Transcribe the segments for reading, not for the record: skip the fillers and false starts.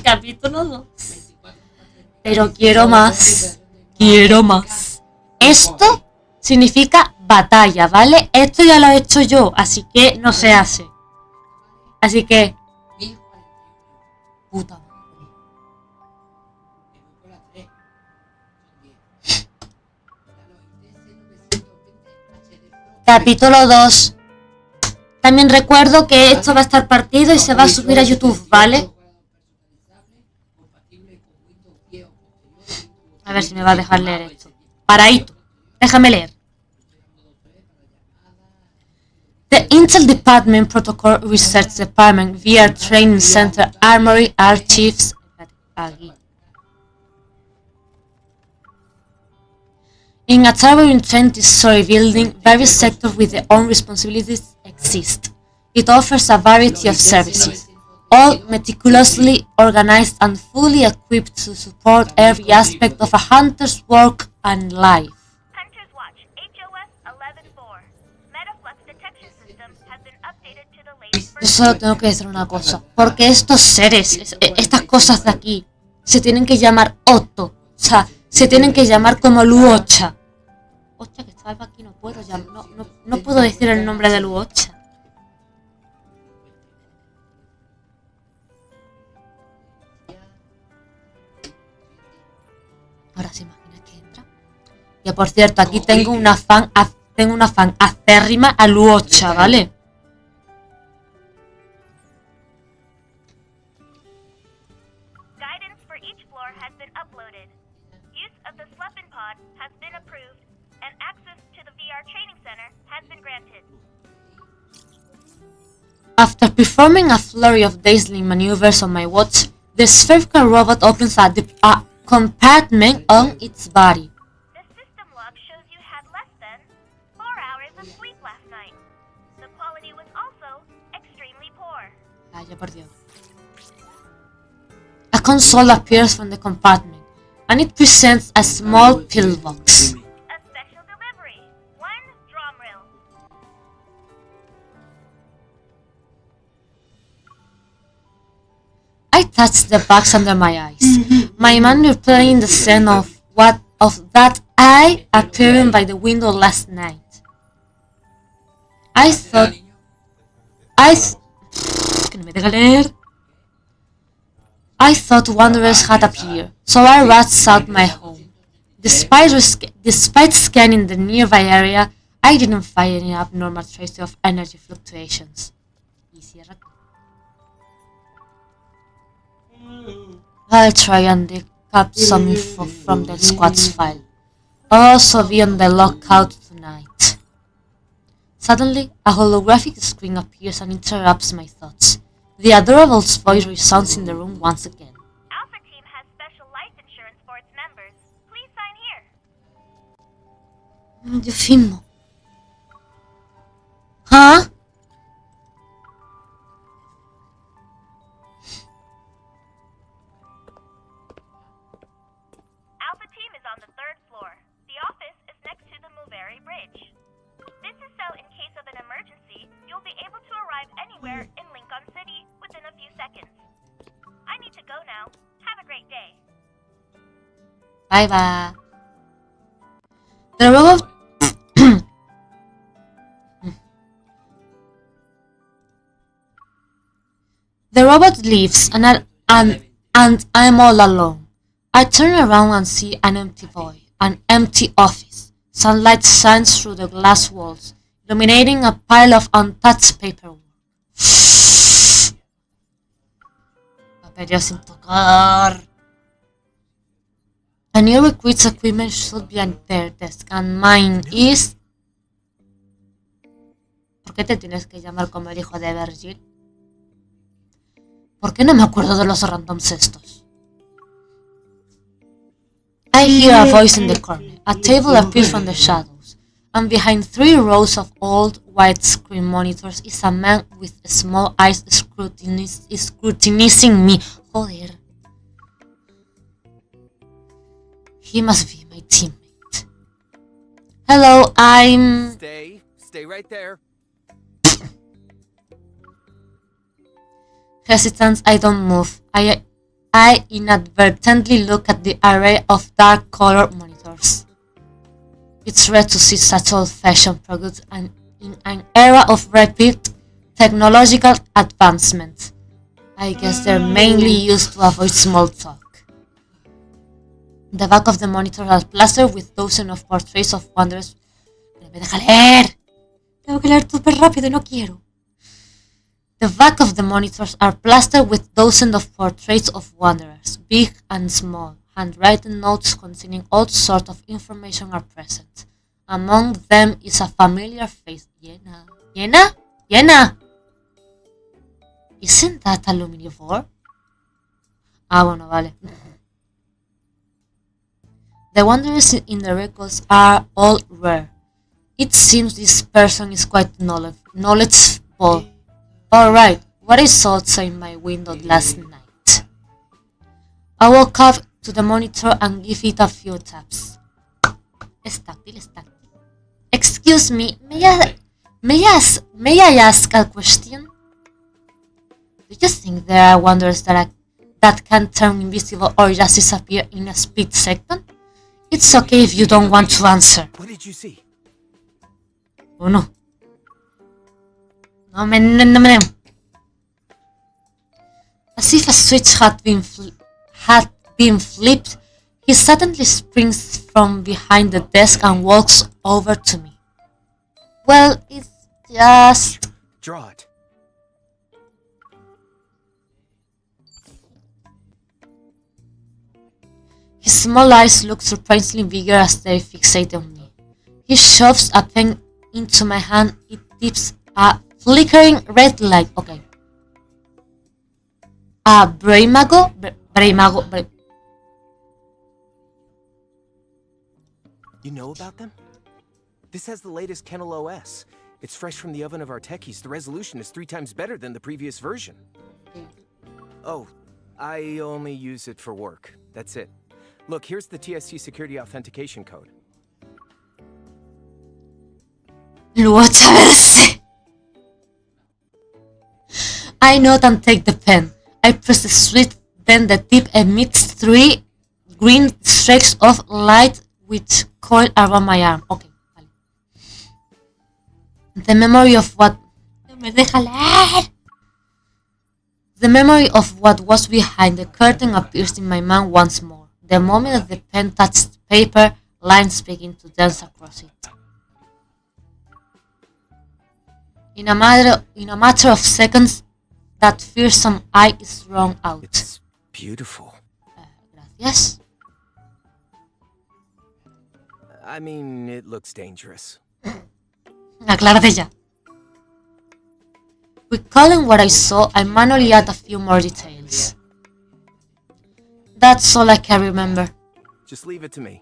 capítulo 2. Pero quiero más. Quiero más. Esto significa batalla, ¿vale? Esto ya lo he hecho yo, así que no se hace. Así que... Puta madre. Capítulo 2. También recuerdo que esto va a estar partido y se va a subir a YouTube, ¿vale? A ver si me va a dejar leer esto. Paradito. Déjame leer. The Intel Department Protocol Research Department VR Training Center Armory Archives. Aquí. In a towering 20-story building, various sectors with their own responsibilities exist. It offers a variety of services, all meticulously organized and fully equipped to support every aspect of a hunter's work and life. Hunter's Watch, HOS 11-4. Metaflux detection system has been updated to the latest Yo solo tengo que decir una cosa, porque estos seres, estas cosas de aquí, se tienen que llamar Otto, o sea, se tienen que llamar como Luocha. Hostia, que estaba aquí, no puedo llamar, no puedo decir el nombre de Luocha. Ahora se imagina que entra. Y por cierto, aquí tengo una fan acérrima a Luocha, ¿vale? Guidance for each floor has been uploaded. Use of the Sleepin' Pod has been approved, and access to the VR training center has been granted. After performing a flurry of dazzling maneuvers on my watch, the spherical robot opens a compartment on its body. The system log shows you had less than 4 hours of sleep last night. The quality was also extremely poor. Vaya por Dios. A console appears from the compartment, and it presents a small pillbox. A special delivery. 1 drum reel. I touched the box under my eyes, my mind replaying the scene of that eye appearing by the window last night. I thought que no me deja leer. I thought wanderers had appeared, so I rushed out my home. Despite scanning the nearby area, I didn't find any abnormal traces of energy fluctuations. Y cierra. I'll try and dig up some info from the squad's file. I'll also be on the lookout tonight. Suddenly, a holographic screen appears and interrupts my thoughts. The adorable's voice resounds in the room once again. Alpha Team has special life insurance for its members. Please sign here. Eufimo. Huh? Alpha Team is on the 3rd floor. The office is next to the Mulberry Bridge. This is so in case of an emergency, you'll be able to arrive anywhere in Lincoln City within a few seconds. I need to go now. Have a great day. Bye bye. The robot. The robot leaves, and I'm all alone. I turn around and see an empty void, an empty office. Sunlight shines through the glass walls, illuminating a pile of untouched paperwork. Papeleo sin tocar. A new recruit's equipment should be at their desk, and mine is... ¿Por qué te tienes que llamar como el hijo de Virgil? ¿Por qué no me acuerdo de los randoms estos? I hear a voice in the corner. A table appears from the shadows, and behind 3 rows of old widescreen monitors is a man with small eyes scrutinizing me. Joder. He must be my teammate. Hello, I'm... Stay right there. Hesitant, I don't move. I I inadvertently look at the array of dark color monitors. It's rare to see such old-fashioned products and in an era of rapid technological advancement. I guess they're mainly used to avoid small talk. The back of the monitors are plastered with dozens of portraits of wanderers. Pero me deja leer. Tengo que leer súper rápido y no quiero. The back of the monitors are plastered with dozens of portraits of wanderers, big and small. Handwritten notes containing all sorts of information are present. Among them is a familiar face. Yena? Yena? Yena? Isn't that a luminivore? Ah, bueno, vale. The wanderers in the records are all rare. It seems this person is quite knowledgeable. Alright, what I saw outside my window last night. I walk up to the monitor and give it a few taps. Es táctil, es táctil. Excuse me, may I ask a question? Do you think there are wanderers that can turn invisible or just disappear in a split second? It's okay if you don't want to answer. What did you see? Oh no. No. As if a switch had been flipped, he suddenly springs from behind the desk and walks over to me. Well, it's just... Draw it. His small eyes look surprisingly bigger as they fixate on me. He shoves a pen into my hand. It tips a flickering red light. Okay. A Braymago? You know about them? This has the latest Kennel OS. It's fresh from the oven of our techies. The resolution is 3 times better than the previous version. Oh, I only use it for work. That's it. Look, here's the TST security authentication code. Luotaverse! I nod and take the pen. I press the switch, then the tip emits 3 green streaks of light which coil around my arm. Okay, vale. The memory of what... Me deja leer. The memory of what was behind the curtain appears in my mind once more. The moment that the pen touched the paper, lines begin to dance across it. In a matter of seconds, that fearsome eye is thrown out. It's beautiful. Gracias. I mean, it looks dangerous. Aclárate ya. Recalling what I saw, I manually add a few more details. That's all I can remember. Just leave it to me.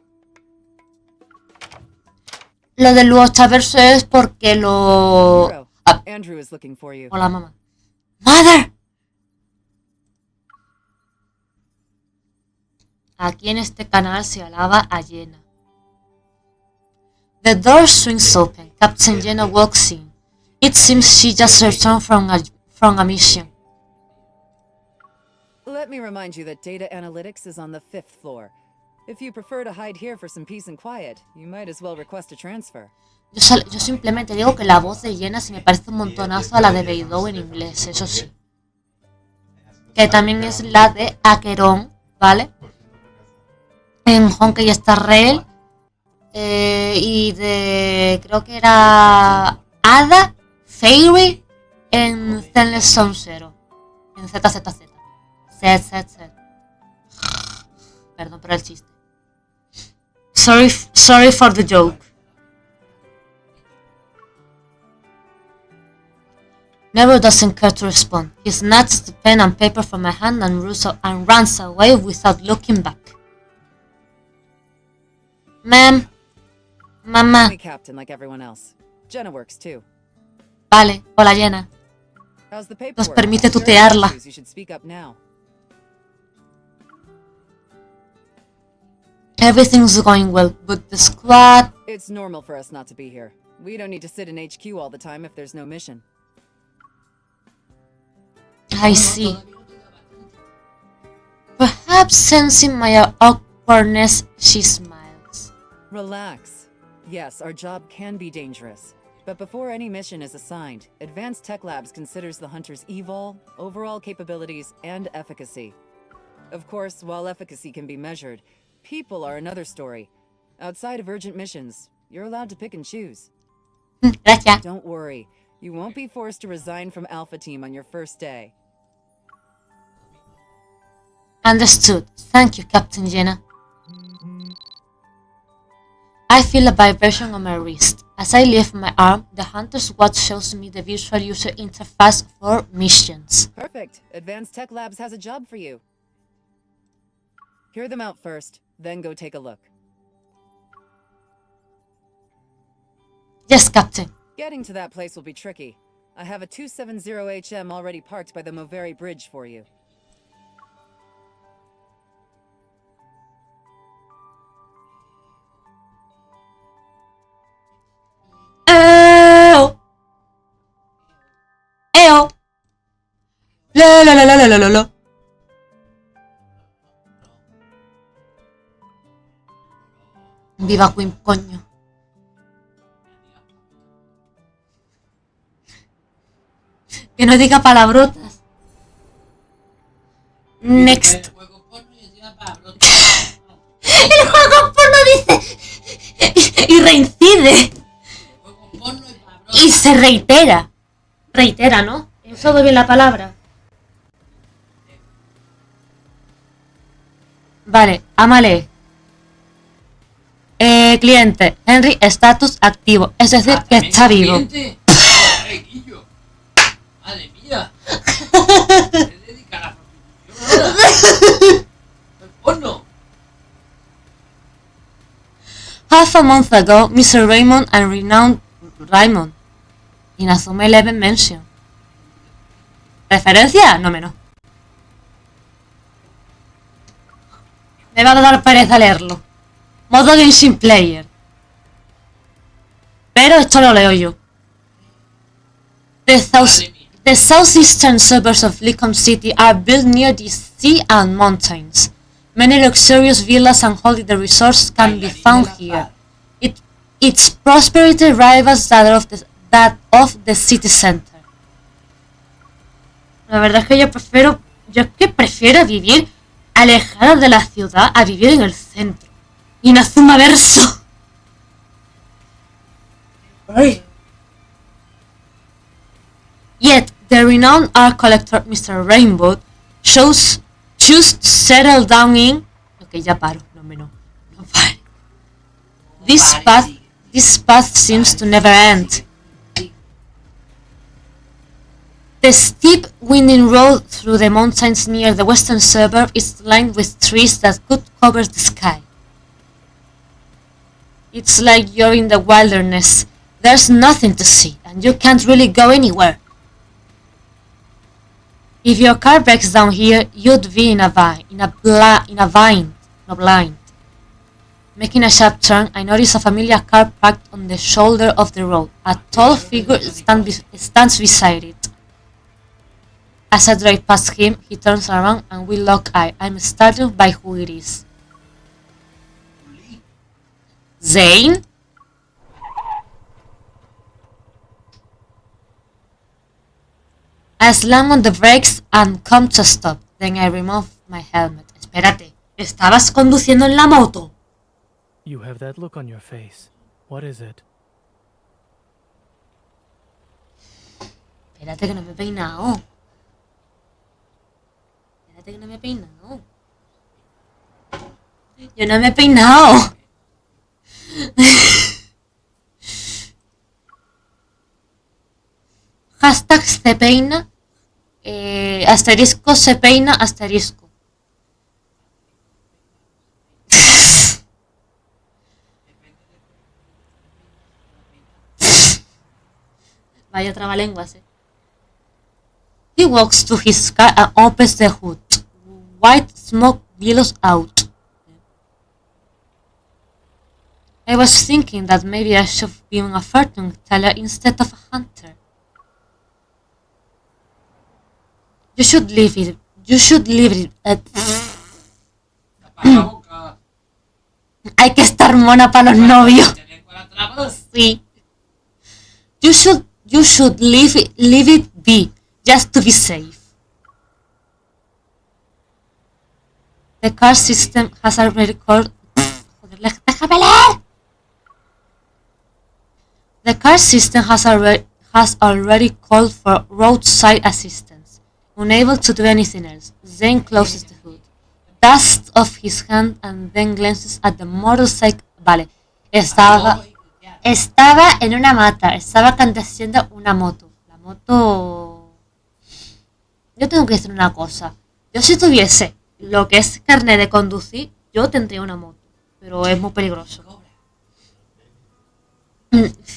Lo del Watchaverso es porque lo... Hero, Andrew is looking for you. Hola, mamá. ¡Mother! Aquí en este canal se alaba a Jenna. The door swings open. Captain Jenna walks in. It seems she just returned from a mission. Let me remind you that data analytics is on the 5th floor. If you prefer to hide here for some peace and quiet, you might as well request a transfer. Yo simplemente digo que la voz de Jenna se me parece un montonazo a la de Beidou en inglés, eso sí. Que también es la de Acheron, ¿vale? En Honkai Star Rail. Y de... creo que era... Ada Fairy en Zenless Zone Zero. En ZZZ. ZZZ. Perdón por el chiste. Sorry for the joke. Nero doesn't care to respond. He snatches the pen and paper from my hand and runs away without looking back. Ma'am. Mamá. I'm a captain like everyone else. Jenna works too. Vale, hola Jenna. How's the paperwork? Nos permite There are tutearla. issues, you should speak up now. Everything's going well, but the squad... It's normal for us not to be here. We don't need to sit in HQ all the time if there's no mission. I see. Pues, Perhaps sensing my awkwardness, she smiles. Relax. Yes, our job can be dangerous. But before any mission is assigned, Advanced Tech Labs considers the hunter's evol, overall capabilities, and efficacy. Of course, while efficacy can be measured, people are another story. Outside of urgent missions, you're allowed to pick and choose. Gracias. Don't worry, you won't be forced to resign from Alpha Team on your first day. Understood. Thank you, Captain Jenna. I feel a vibration on my wrist. As I lift my arm, the Hunter's Watch shows me the virtual user interface for missions. Perfect. Advanced Tech Labs has a job for you. Hear them out first, then go take a look. Yes, Captain. Getting to that place will be tricky. I have a 270HM already parked by the Moveri Bridge for you. Eo. Eo. La la la la la la la. Viva Queen, coño. Que no diga palabrotas. Next. El juego porno dice. Y reincide. Y se reitera. Reitera, ¿no? He usado bien la palabra. Vale, ámale. Cliente, Henry, estatus activo. Es decir, que está vivo. ¡Madre mía! ¿Te dedicas a la prostitución ahora? ¡Porno! Half a month ago, Mr. Raymond and renowned Raymond in Azuma 11 mention. ¿Referencia? No menos. Me va a dar pereza leerlo. Modo Genshin Player. Pero esto lo leo yo. The southeastern suburbs of Lincoln City are built near the sea and mountains. Many luxurious villas and holiday resorts can be found here. Its prosperity rivals that of the city center. La verdad es que yo prefiero vivir alejada de la ciudad a vivir en el centro. Inazuma Verso. Yet, the renowned art collector Mr. Rainbow choose to settle down in... Ok, ya paro. No pare. This path seems to never end. The steep, winding road through the mountains near the western suburb is lined with trees that could cover the sky. It's like you're in the wilderness. There's nothing to see, and you can't really go anywhere. If your car breaks down here, you'd be in a blind. Making a sharp turn, I notice a familiar car parked on the shoulder of the road. A tall figure stands beside it. As I drive past him, he turns around and we lock eye. I'm startled by who it is. Zane? I slam on the brakes and come to a stop. Then I remove my helmet. Espérate, ¿estabas conduciendo en la moto? You have that look on your face. What is it? Espérate que no me he peinado. Yo no me he peinado. Hashtag se peina. Asterisco se peina, asterisco. Vaya trabalenguas, He walks to his car and opens the hood. White smoke billows out. I was thinking that maybe I should be a fortune teller instead of a hunter. You should leave it. la boca. Hay que estar mona para los novios. Tener con la trama. Sí. You should leave it be, just to be safe. The car system has already called. Joder, déjame leer. The car system has already called for roadside assistance, unable to do anything else. Zane closes the hood, dusts off his hand, and then glances at the motorcycle. Vale, estaba en una mata, estaba conduciendo una moto. La moto. Yo tengo que decir una cosa. Yo si tuviese lo que es carnet de conducir, yo tendría una moto, pero es muy peligroso.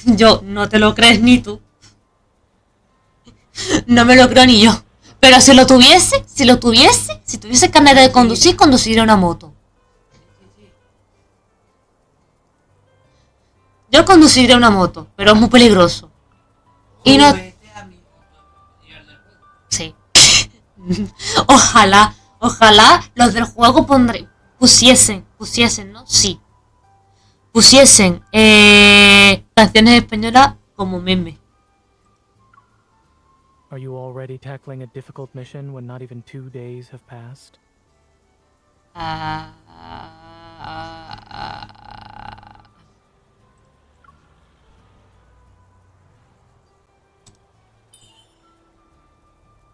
Yo, no te lo crees ni tú. No me lo creo ni yo. Pero si tuviese carnet de conducir, conduciría una moto. Yo conduciría una moto, pero es muy peligroso. Y no... Sí. Ojalá los del juego pusiesen, ¿no? Sí. Pusiesen canciones españolas como meme. Are you already tackling a difficult mission when not even 2 days have passed?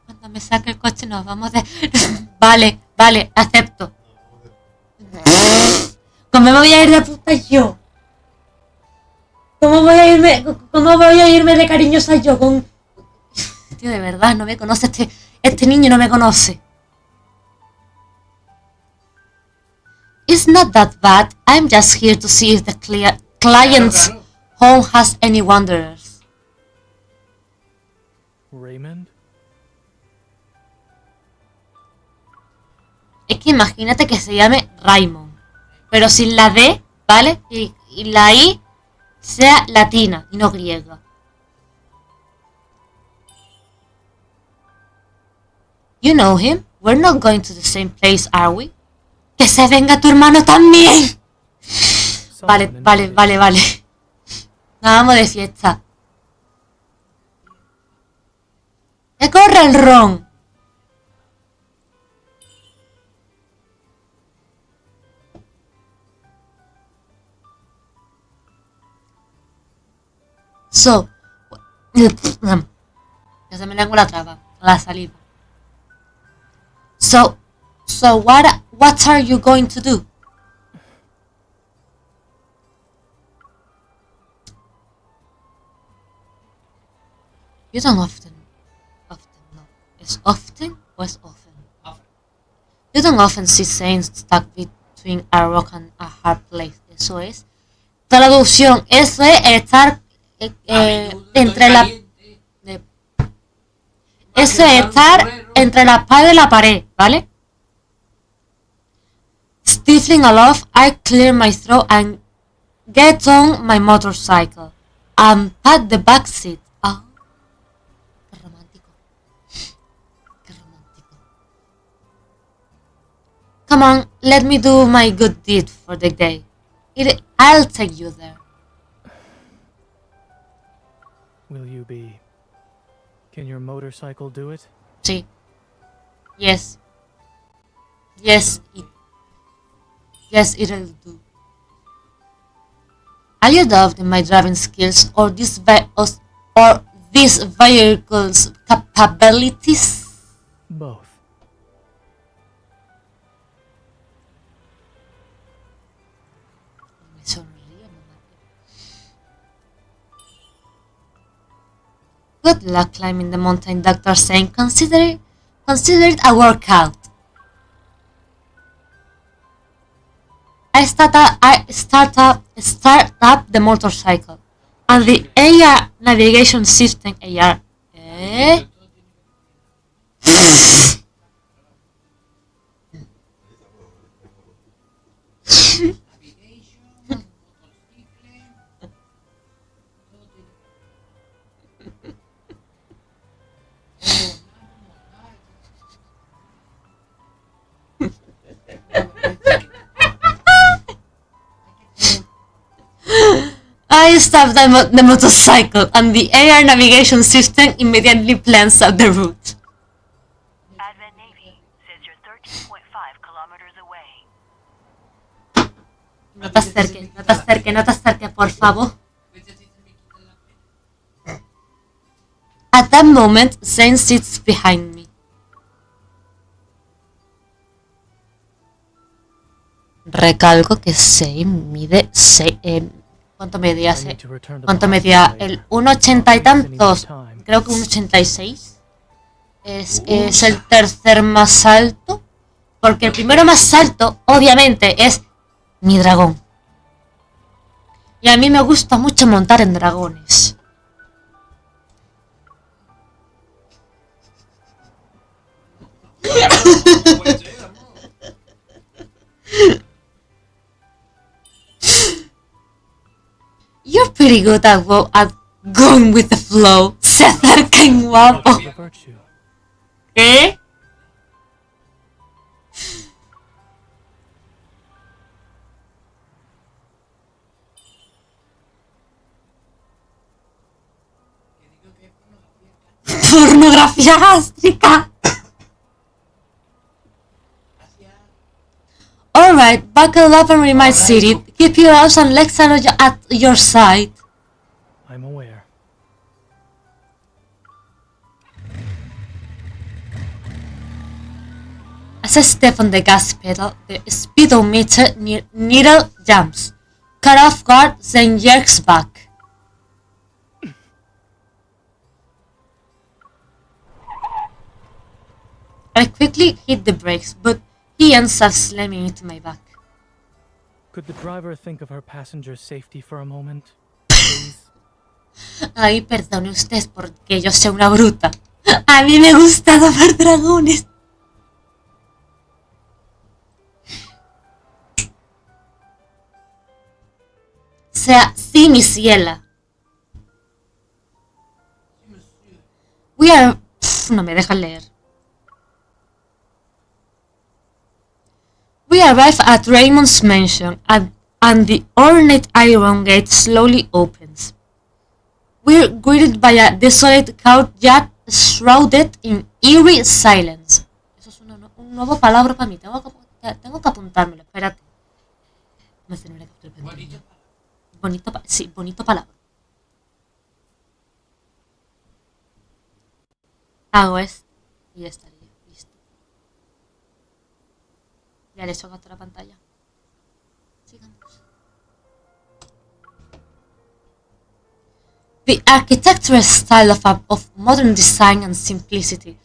Cuando me saque el coche nos vamos de... Vale, acepto. ¿Cómo me voy a ir de puta yo? ¿Cómo voy a irme de cariñosa yo con... Tío, de verdad, no me conoce este niño, no me conoce. It's not that bad. I'm just here to see if the client's home has any wanderers. Raymond? Es que imagínate que se llame Raymond, pero sin la D, ¿vale? Y la I sea latina y no griega. You know him? We're not going to the same place, are we? ¡Que se venga tu hermano también! Vale. Nos vamos de fiesta. ¡Que corre el ron! So, ya se me lengua la traba, la saliva. So what are you going to do? You don't often no. ¿Es often o es often? You don't often see saints stuck between a rock and a hard place. Eso es. Traducción, eso es estar entre la... Eso es estar entre la espada y la pared, ¿vale? Stifling a laugh, I clear my throat and get on my motorcycle and pat the back seat. Ah, qué romántico. Qué romántico. Come on, let me do my good deed for the day. I'll take you there. Will you be... Can your motorcycle do it? Sí. Yes. Yes, it'll do. Are you doubting my driving skills or this vehicle's capabilities? Both. Me sonríe, mamá. Good luck climbing the mountain, Dr. Saying. Consider it a workout. I start up the motorcycle, and the AR navigation system AR. stop the motorcycle, and the AR navigation system immediately plans out the route. Advent Navy says you're 13.5 kilometers away. No te acerques, no te acerques, no te acerques, por favor. At that moment, Zane sits behind me. Recalco que Zane mide... ¿Cuánto medía? ¿Cuánto medía? El 1,80 y tantos. Creo que 1,86. Es el tercer más alto. Porque el primero más alto, obviamente, es mi dragón. Y a mí me gusta mucho montar en dragones. You're pretty good at going with the flow. Se acerca en guapo. ¿Qué? Pornografía gástrica. Alright, buckle up and remind City. Keep your arms and legs at your side. I'm aware. As I step on the gas pedal, the speedometer needle jumps. Cut off guard, then jerks back. I quickly hit the brakes, but he ends up slamming into my back. Could the driver think of her passenger's safety for a moment, please? Ay, perdone usted porque yo soy una bruta. A mí me gusta domar dragones. O sea, sí, mi ciela. We are... no me dejan leer. We arrive at Raymond's mansion and the ornate iron gate slowly opens. We're greeted by a desolate courtyard shrouded in eerie silence. Eso es un nuevo palabra para mí. Tengo que apuntármelo. Espérate. Me hace una captura pendiente. Sí, bonito palabra. Hago esto y ya estaría. Listo. Ya le he hecho captura pantalla. Sigamos. The architectural style of modern design and simplicity.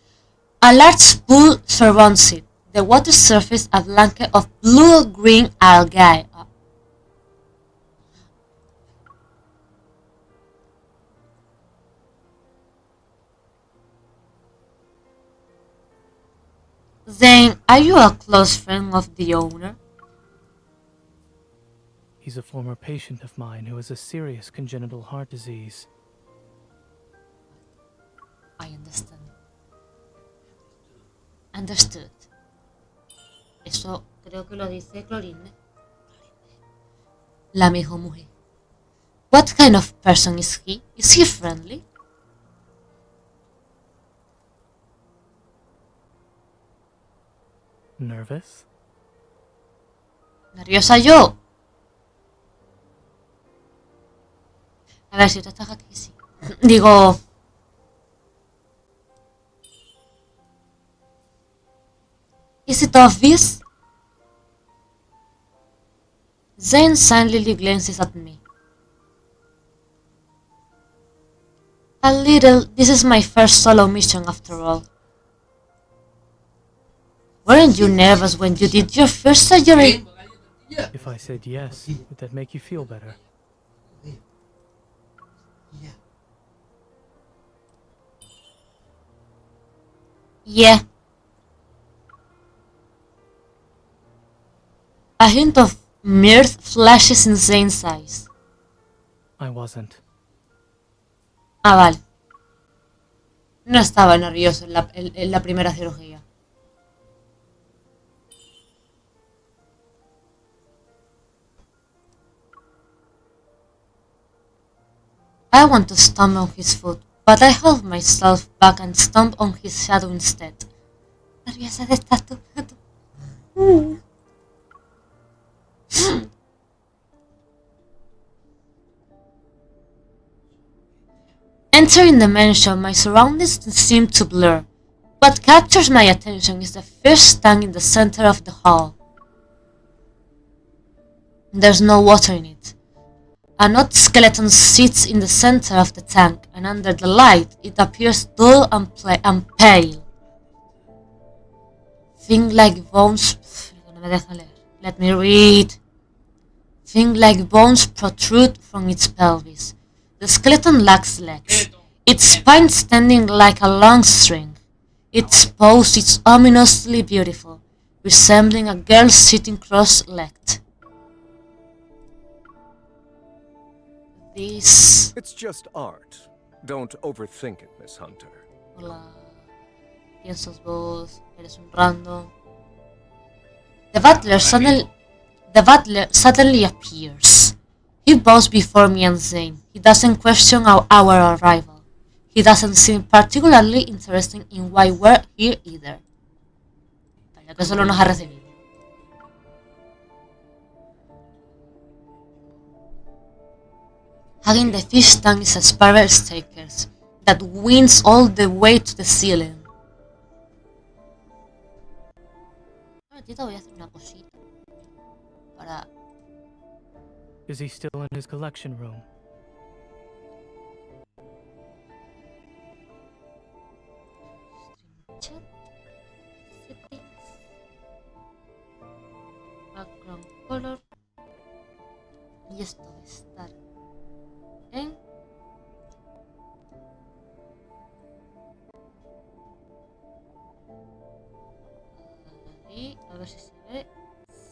A large pool surrounds it. The water surface a blanket of blue-green algae. Then, are you a close friend of the owner? He's a former patient of mine who has a serious congenital heart disease. I understand. Understood. Eso creo que lo dice Clorinne. La mejor mujer. What kind of person is he? Is he friendly? Nervous? ¿Nerviosa yo? A ver, si tú estás aquí, sí. Digo... Is it obvious? Zane silently glances at me. A little. This is my first solo mission after all. Weren't you nervous when you did your first surgery? If I said yes, would that make you feel better? Yeah. A hint of mirth flashes in Zane's eyes. I wasn't. Ah, vale. No estaba nervioso en la primera cirugía. I want to stomp on his foot, but I hold myself back and stomp on his shadow instead. Nerviosa de estar tú. Entering the mansion, my surroundings seem to blur. What captures my attention is the fish tank in the center of the hall. There's no water in it. An odd skeleton sits in the center of the tank, and under the light, it appears dull and pale. Things like bones. No me deja leer. Let me read. Things like bones protrude from its pelvis. The skeleton lacks legs, its spine standing like a long string. Its pose is ominously beautiful, resembling a girl sitting cross-legged. This... It's just art. Don't overthink it, Miss Hunter. Hola. ¿Quién sos vos? Eres un random. The butler suddenly appears. He bows before me and Zane. He doesn't question our arrival. He doesn't seem particularly interested in why we're here either. Ya que solo nos ha recibido. Hugging the fish tank is a spiral staircase that winds all the way to the ceiling. Ahorita voy a hacer una cosita para... Is he still in his collection room? Chat, settings, background color, y esto va a estar en ahí, a ver si se ve.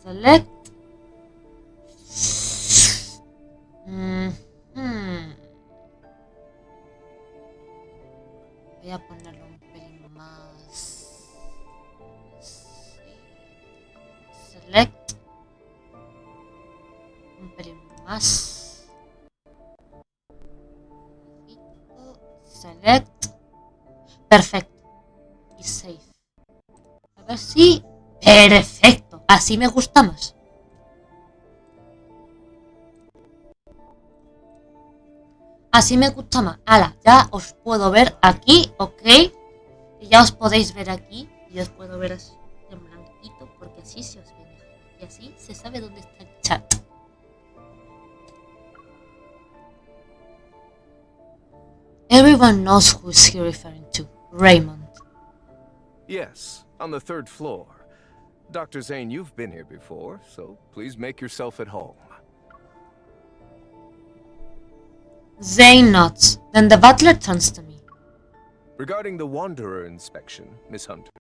Select. Voy a ponerlo un pelín más. Sí. Select. Un pelín más. Select. Perfecto. Y save. A ver si... Perfecto. Así me gusta más. Así me gusta más. Ala, ya os puedo ver aquí, ok. Y ya os podéis ver aquí. Y os puedo ver así en blanquito, porque así se os ve mejor. Y así se sabe dónde está el chat. Everyone knows who is he referring to. Raymond. Yes, on the 3rd floor. Dr. Zane, you've been here before, so please make yourself at home. Zane nods. Then the butler turns to me. Regarding the Wanderer inspection, Miss Hunter,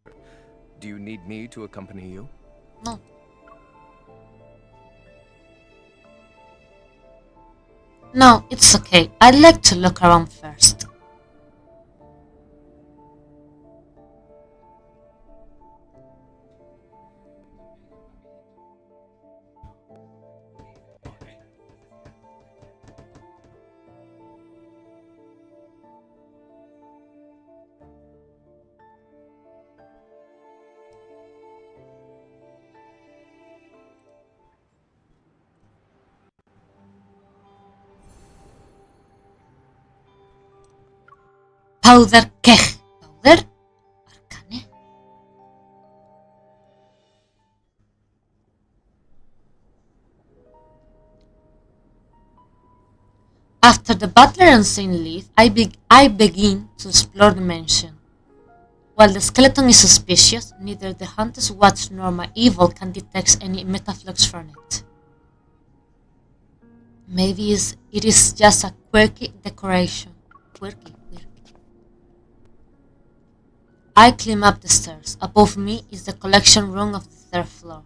do you need me to accompany you? No. No, it's okay. I'd like to look around first. Powder keg. Powder? Arcane. After the butler and Zane leave, I begin to explore the mansion. While the skeleton is suspicious, neither the Hunter's Watch nor my evil can detect any metaflux from it. Maybe it is just a quirky decoration. Quirky. I climb up the stairs. Above me is the collection room of the 3rd floor.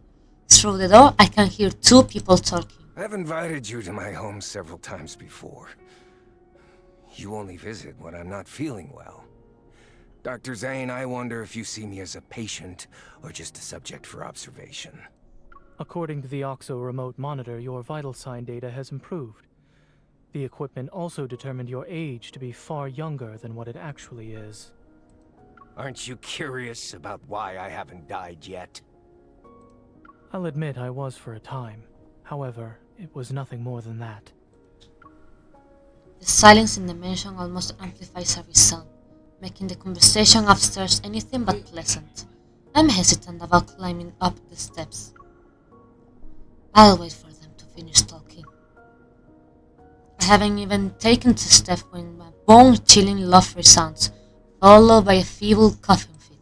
Through the door, I can hear 2 people talking. I've invited you to my home several times before. You only visit when I'm not feeling well. Dr. Zane, I wonder if you see me as a patient or just a subject for observation. According to the OXO remote monitor, your vital sign data has improved. The equipment also determined your age to be far younger than what it actually is. Aren't you curious about why I haven't died yet? I'll admit I was for a time. However, it was nothing more than that. The silence in the mansion almost amplifies every sound, making the conversation upstairs anything but pleasant. I'm hesitant about climbing up the steps. I'll wait for them to finish talking. I haven't even taken 2 steps when my bone-chilling laugh resounds, followed by a feeble coughing fit.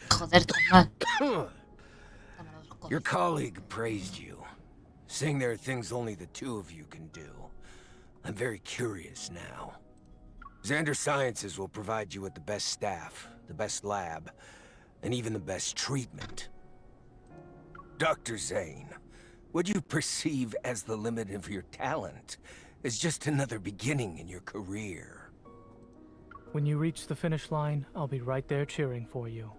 Joder, tan mal. Your colleague praised you, saying there are things only the two of you can do. I'm very curious now. Xander Sciences will provide you with the best staff, the best lab, and even the best treatment. Dr. Zane, what you perceive as the limit of your talent is just another beginning in your career. When you reach the finish line, I'll be right there cheering for you.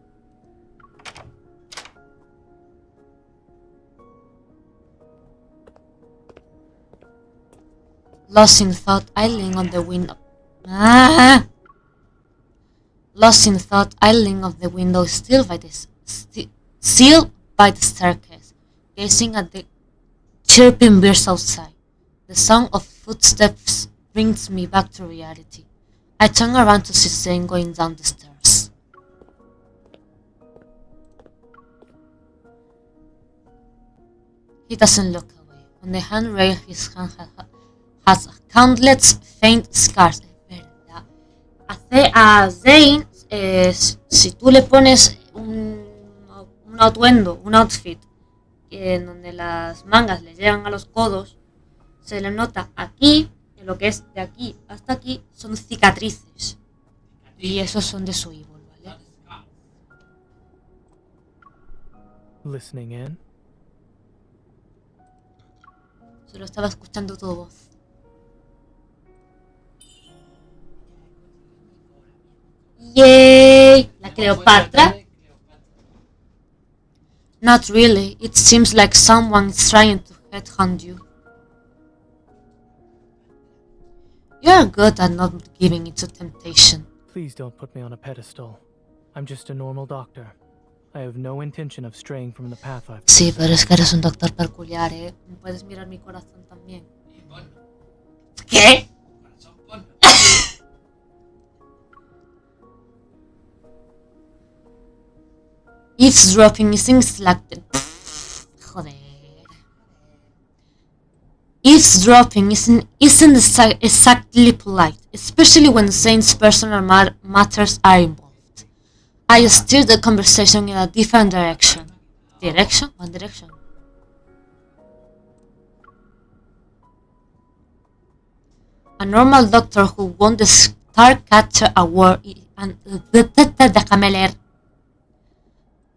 Lost in thought, I lean on the window. Lost in thought, I lean on the window, still by the staircase, gazing at the chirping birds outside. The sound of footsteps brings me back to reality. I turn around to see Zane going down the stairs. He doesn't look away. On the handrail, his hand has countless faint scars. Es verdad. A Zane, si tú le pones un atuendo, un outfit, en donde las mangas le llegan a los codos, se le nota aquí, en lo que es de aquí hasta aquí, son cicatrices. Y esos son de su evil, ¿vale? Listening in? Solo estaba escuchando tu voz. Yay! La Cleopatra. Not really. It seems like someone is trying to headhunt you. You're good at not giving into temptation. Please don't put me on a pedestal. I'm just a normal doctor. I have no intention of straying from the path I've Sí, chosen. pero es que eres un doctor peculiar, ¿eh? Puedes mirar mi corazón también. ¿Qué? Eavesdropping isn't like the... Joder. Eavesdropping isn't exactly polite, especially when Zane's personal matters are involved. I steered the conversation in a different direction. Direction? One direction. A normal doctor who won the Starcatcher Award and... Déjame leer.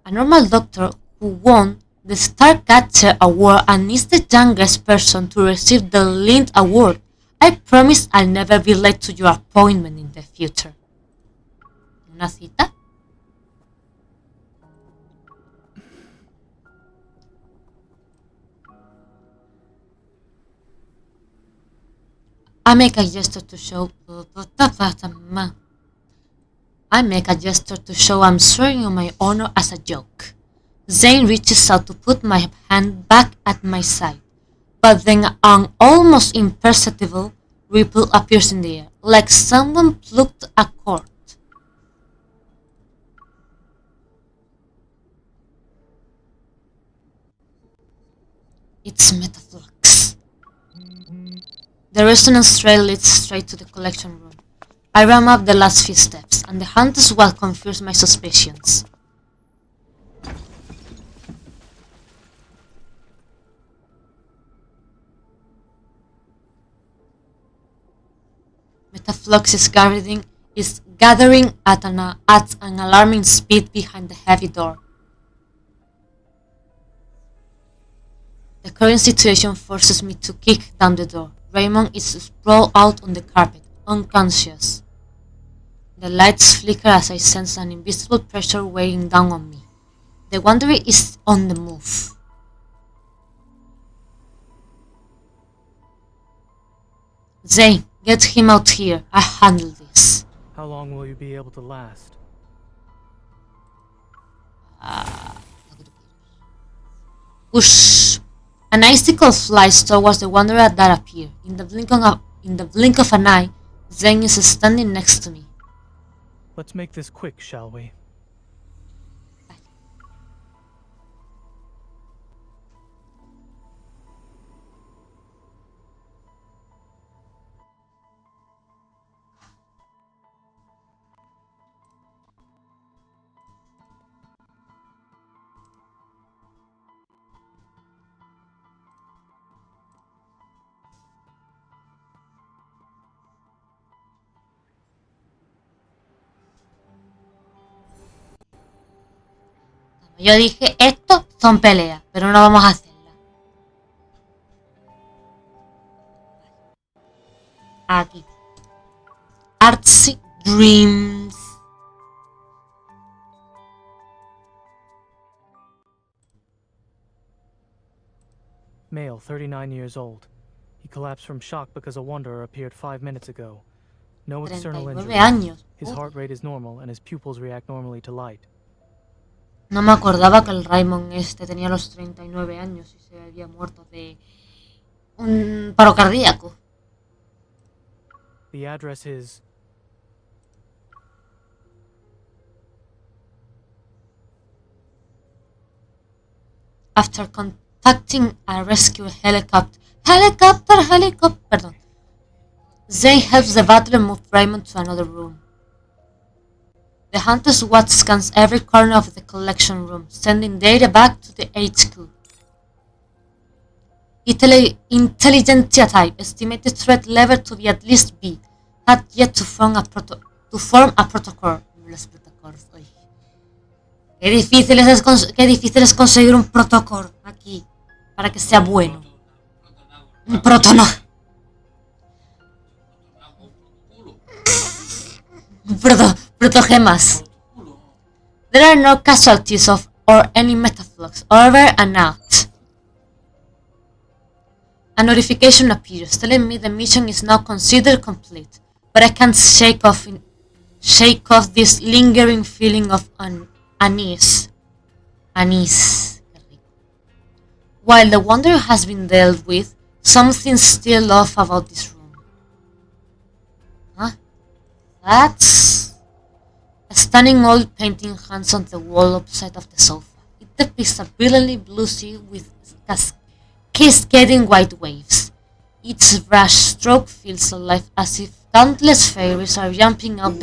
A normal doctor who won the Starcatcher Award and is the youngest person to receive the Lind Award. I promise I'll never be late to your appointment in the future. ¿Una cita? I make a gesture to show I'm swearing on my honor as a joke. Zane reaches out to put my hand back at my side, but then an almost imperceptible ripple appears in the air, like someone plucked a cord. It's Metaflux. The resonance trail leads straight to the collection room. I ran up the last few steps, and the hunter's well confirms my suspicions. Metaflux is gathering at an alarming speed behind the heavy door. The current situation forces me to kick down the door. Raymond is sprawled out on the carpet, unconscious. The lights flicker as I sense an invisible pressure weighing down on me. The Wanderer is on the move. Zane, get him out here. I handle this. How long will you be able to last? Whoosh! An icicle flies towards the wanderer that appeared. In the blink of an eye, Zane is standing next to me. Let's make this quick, shall we? Yo dije, esto son peleas, pero no vamos a hacerlas. Aquí. Artsy Dreams. Male, 39 years old. He collapsed from shock because a wanderer appeared 5 minutes ago. No external 39 injuries. años. His heart rate is normal and his pupils react normally to light. No me acordaba que el Raymond tenía los 39 años y se había muerto de un paro cardíaco. The address is... After contacting a rescue helicopter, perdón. Zane helps the butler move Raymond to another room. The Hunter's Watch scans every corner of the collection room, sending data back to the HQ. Intelligentsia type, estimated threat level to be at least B, had yet to form a protocol. Los protocolos, oye. Qué difícil es conseguir un protocolo aquí, para que sea bueno. Un protono. Protogemas. There are no casualties or any metaflogs, over and out. A notification appears telling me the mission is now considered complete, but I can't shake off this lingering feeling of unease. While the wonder has been dealt with, something's still off about this room. Huh? That's a stunning old painting hangs on the wall opposite of the sofa. It depicts a brilliantly blue sea with cascading white waves. Each brush stroke feels alive as if countless fairies are jumping out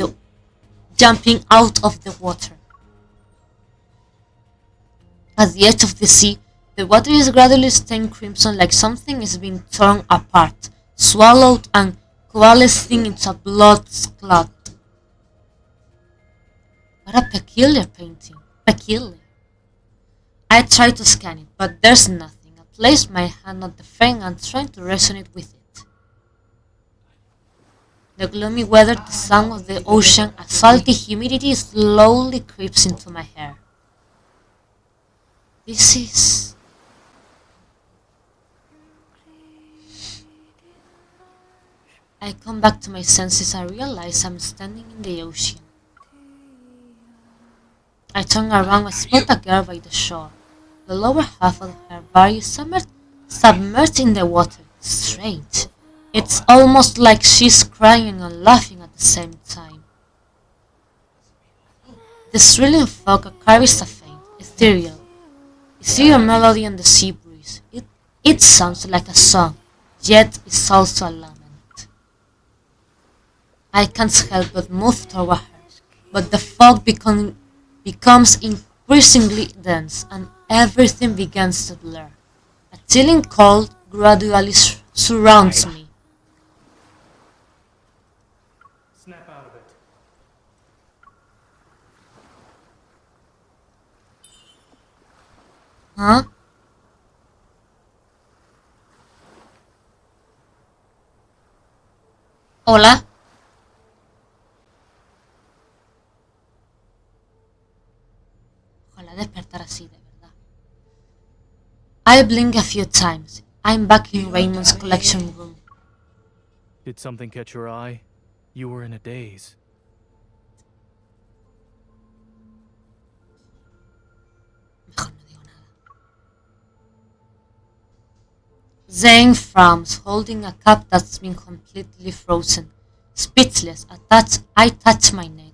of the water. At the edge of the sea, the water is gradually stained crimson like something is being torn apart, swallowed and coalescing into a blood clot. What a peculiar painting. Peculiar. I try to scan it, but there's nothing. I place my hand on the frame and try to resonate with it. The gloomy weather, the sound of the ocean, a salty humidity slowly creeps into my hair. This is... I come back to my senses and realize I'm standing in the ocean. I turn around and spot a girl by the shore. The lower half of her body is submerged in the water. Strange. It's almost like she's crying and laughing at the same time. The thrilling fog carries a faint, ethereal melody on the sea breeze. It sounds like a song, yet it's also a lament. I can't help but move toward her, but the fog becomes increasingly dense and everything begins to blur. A chilling cold gradually surrounds me. Snap out of it. ¿Ah? Hola. Ojalá despertar así, de verdad. I blink a few times. I'm back in Raymond's collection room. Did something catch your eye? You were in a daze. Mejor no digo nada. Zane frowns, holding a cup that's been completely frozen. Speechless, I touch my neck.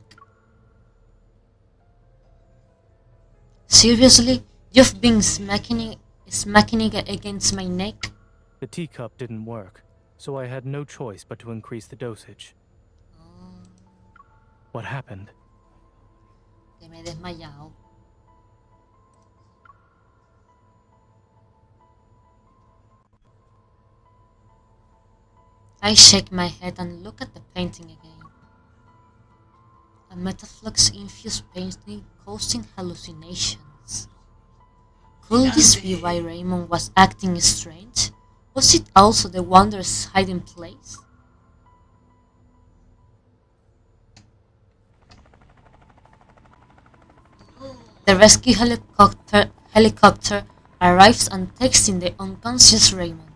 Seriously? You've been smacking it against my neck? The teacup didn't work, so I had no choice but to increase the dosage. What happened? Que me he desmayado. I shake my head and look at the painting again. A metaflux-infused painting causing hallucinations. Could this be why Raymond was acting strange? Was it also the Wanderer's hiding place? The rescue helicopter arrives and takes in the unconscious Raymond.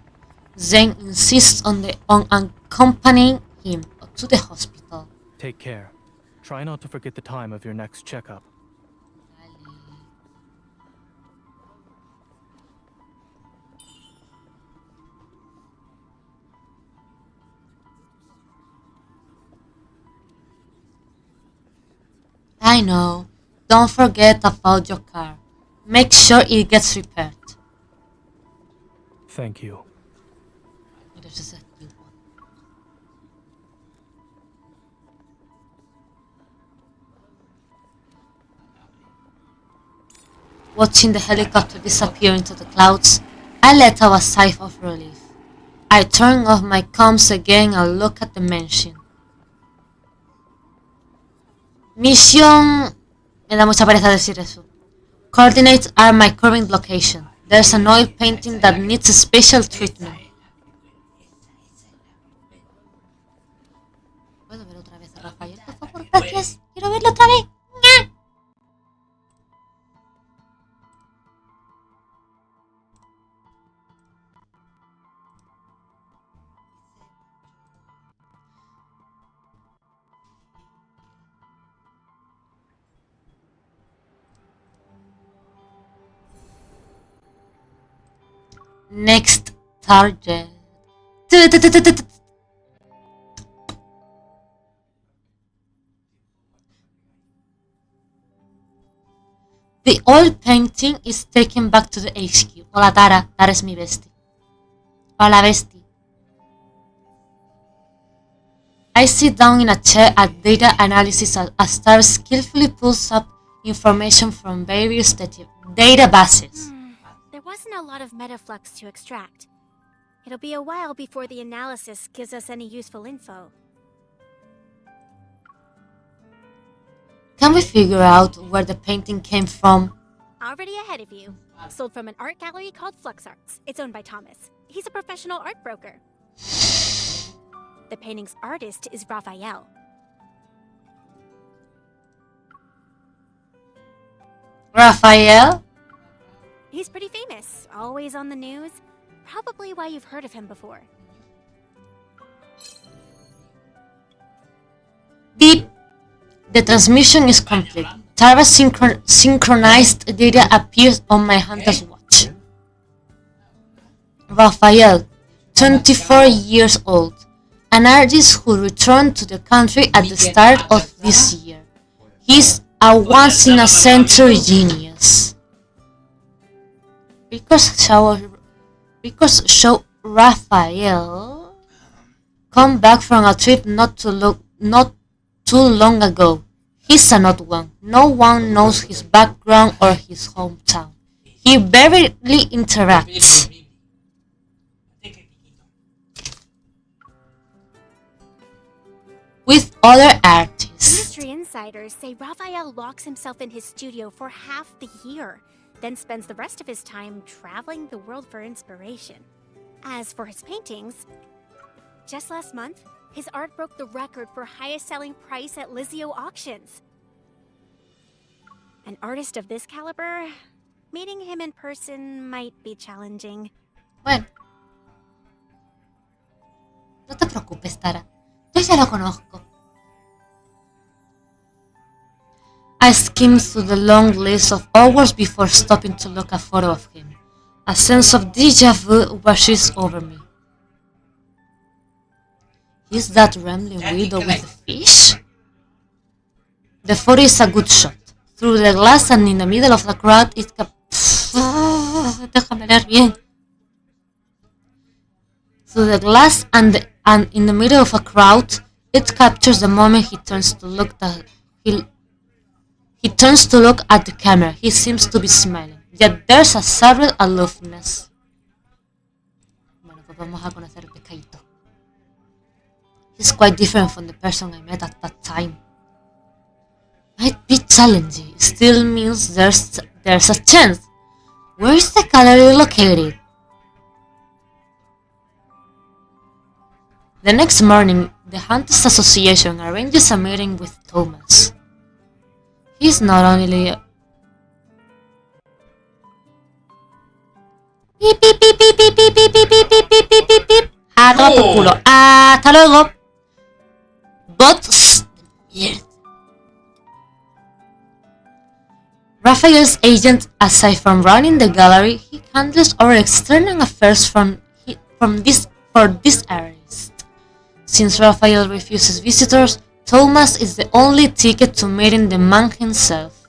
Zane insists on accompanying him to the hospital. Take care. Try not to forget the time of your next checkup. I know. Don't forget about your car. Make sure it gets repaired. Thank you. Watching the helicopter disappear into the clouds, I let out a sigh of relief. I turn off my comms again and look at the mansion. Mission... Me da mucha pereza decir eso. Coordinates are my current location. There's an oil painting that needs a special treatment. ¿Puedo ver otra vez a Rafael, por favor? Gracias. Quiero verlo otra vez. ¡Nya! Next target. The oil painting is taken back to the HQ. Hola Tara, Tara es mi bestie. Hola bestie. I sit down in a chair at data analysis as Tara skillfully pulls up information from various databases. There wasn't a lot of metaflux to extract. It'll be a while before the analysis gives us any useful info. Can we figure out where the painting came from? Already ahead of you. Sold from an art gallery called Flux Arts. It's owned by Thomas. He's a professional art broker. The painting's artist is Raphael. Raphael? He's pretty famous, always on the news. Probably why you've heard of him before. Beep. The transmission is complete. Tara's synchronized data appears on my hunter's watch. Raphael, 24 years old, an artist who returned to the country at the start of this year. He's a once-in-a-century genius. Records show Raphael come back from a trip not too long ago. He's an odd one. No one knows his background or his hometown. He barely interacts with other artists. Industry insiders say Raphael locks himself in his studio for half the year, then spends the rest of his time traveling the world for inspiration. As for his paintings, just last month, his art broke the record for highest selling price at Lizio auctions. An artist of this caliber, meeting him in person might be challenging. Bueno, no te preocupes, Tara. Yo ya lo conozco. I skimmed through the long list of hours before stopping to look a photo of him. A sense of déjà vu washes over me. Is that rambling widow with the fish? The photo is a good shot. Through the glass and in the middle of the crowd, déjame leer bien. Through the glass and in the middle of a crowd, it captures the moment he turns to look at the camera. He seems to be smiling, yet there's a subtle aloofness. Bueno, pues vamos a conocer el pescadito. He's quite different from the person I met at that time. Might be challenging, still means there's a chance. Where is the gallery located? The next morning, the Hunters Association arranges a meeting with Thomas. He's not only Pip, pip, pip, pip, pip, pip, pip, pip, pip, pip, pip, pip, pip. Ah, toma por culo. Hasta luego. But mierda. Raphael's agent, aside from running the gallery, he handles our external affairs for this artist. Since Raphael refuses visitors, Thomas is the only ticket to meeting the man himself.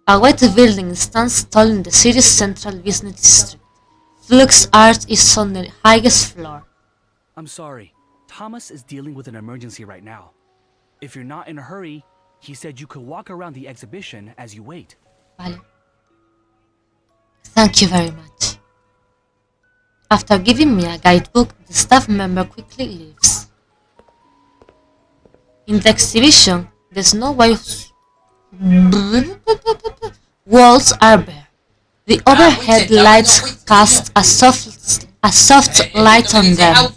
A white building stands tall in the city's central business district. Flux Art is on the highest floor. I'm sorry. Thomas is dealing with an emergency right now. If you're not in a hurry, he said you could walk around the exhibition as you wait. Vale. Thank you very much. After giving me a guidebook, the staff member quickly leaves. In the exhibition, the snow white walls are bare. The overhead lights cast a soft light on them.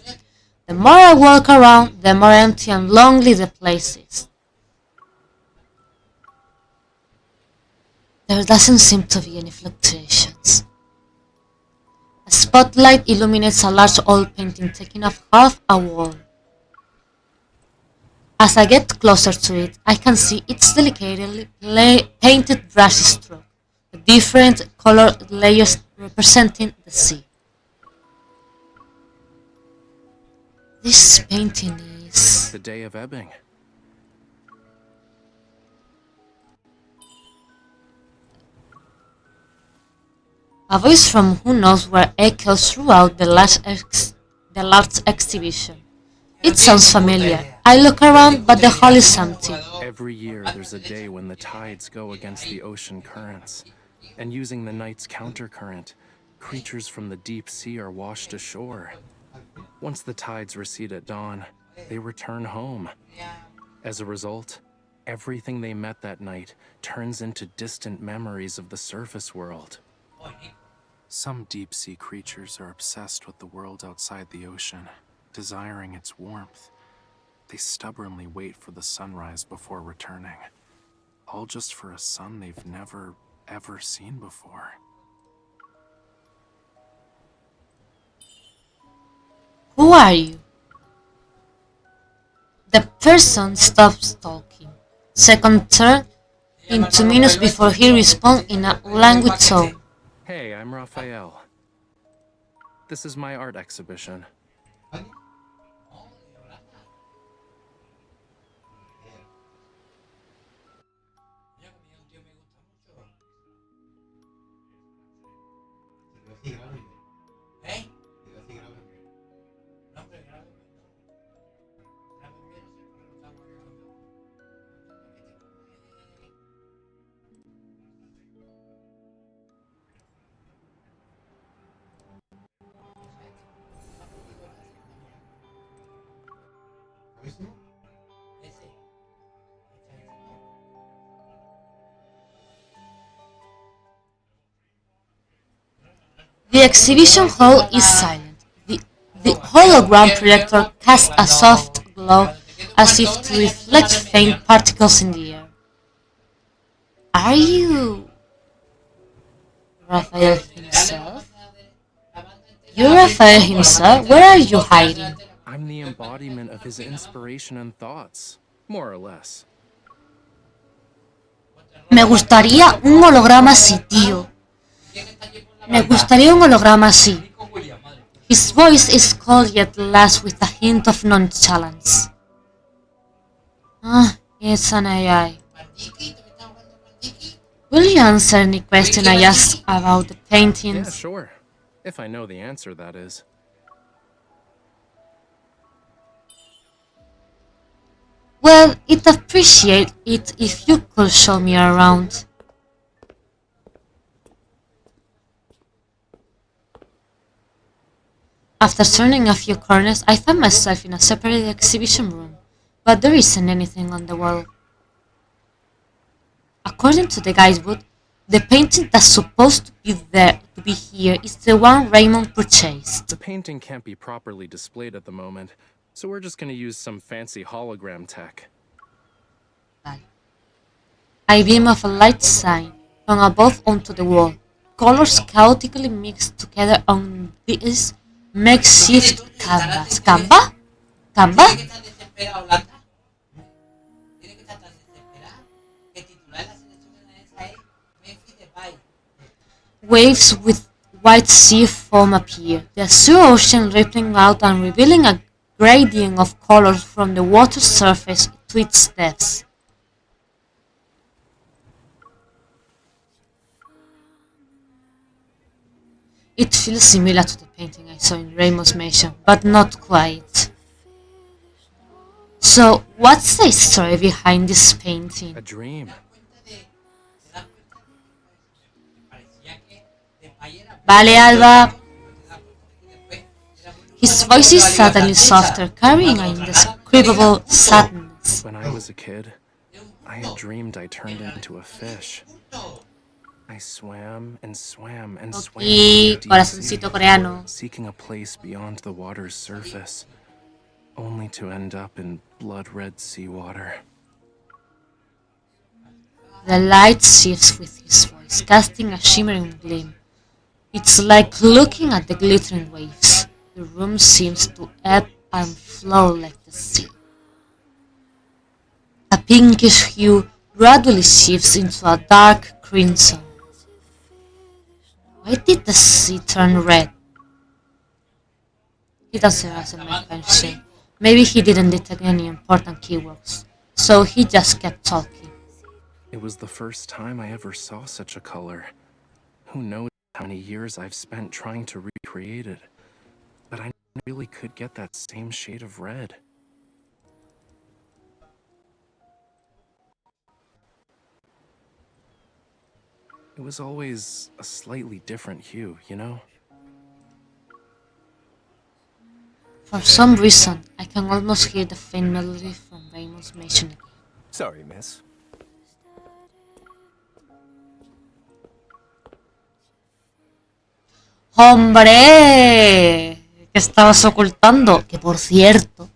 The more I walk around, the more empty and lonely the place is. There doesn't seem to be any fluctuations. A spotlight illuminates a large oil painting taking up half a wall. As I get closer to it, I can see its delicately painted brush stroke, the different colored layers representing the sea. This painting is... The day of ebbing. A voice from who knows where echoes throughout the large exhibition. It sounds familiar. I look around, but the hall is empty. Every year there's a day when the tides go against the ocean currents, and using the night's countercurrent, creatures from the deep sea are washed ashore. Once the tides recede at dawn, they return home. As a result, everything they met that night turns into distant memories of the surface world. Some deep-sea creatures are obsessed with the world outside the ocean, desiring its warmth. They stubbornly wait for the sunrise before returning, all just for a sun they've never, ever seen before. Who are you? The person stops talking. Second turn in 2 minutes before he responds in a languid tone. Hey, I'm Raphael. This is my art exhibition. The exhibition hall is silent. The hologram projector casts a soft glow as if to reflect faint particles in the air. Are you Raphael himself? You're Raphael himself? Where are you hiding? I'm the embodiment of his inspiration and thoughts, more or less. Me gustaría un holograma así, tío. Me gustaría un holograma así. His voice is cold yet last with a hint of nonchalance. Ah, it's an AI. Will you answer any question I ask about the Yeah, paintings? sure. If I know the answer, that is. Well, I'd appreciate it if you could show me around. After turning a few corners, I find myself in a separate exhibition room, but there isn't anything on the wall. According to the guidebook, the painting that's supposed to be here is the one Raymond purchased. The painting can't be properly displayed at the moment, so we're just gonna use some fancy hologram tech. Vale. I beam of a light sign from above onto the wall. Colors chaotically mixed together on this makeshift canvas. ¿Canva? ¿Canva? Waves with white sea foam appear, the azure ocean rippling out and revealing a gradient of colors from the water's surface to its depths. It feels similar to the painting I saw in Raymond's mansion, but not quite. So, what's the story behind this painting? A dream. Vale, Alba. His voice is suddenly softer, carrying an indescribable sadness. When I was a kid, I had dreamed I turned into a fish. I swam and swam and swam Y in the deep sea, corazoncito coreano. seeking a place beyond the water's surface, only to end up in blood-red seawater. The light shifts with his voice, casting a shimmering gleam. It's like looking at the glittering waves. The room seems to ebb and flow like the sea. A pinkish hue gradually shifts into a dark crimson. Why did the sea turn red? He doesn't answer my question. Maybe he didn't detect any important keywords, so he just kept talking. It was the first time I ever saw such a color. Who knows how many years I've spent trying to recreate it, but I really could get that same shade of red. It was always a slightly different hue, you know? For some reason, I can almost hear the faint melody from Raymond's mansion again. Sorry, miss. ¡Hombre! ¿Qué estabas ocultando? Por cierto,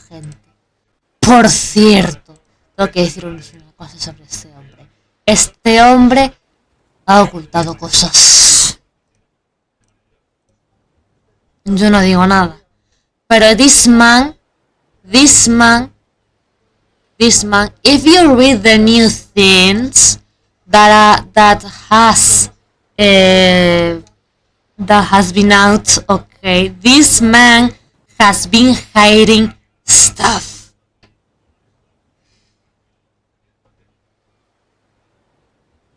gente. Por cierto, tengo que decir una cosa sobre este hombre. Este hombre ha ocultado cosas. Yo no digo nada. Pero this man, if you read the new things that has been out, okay, this man has been hiding stuff.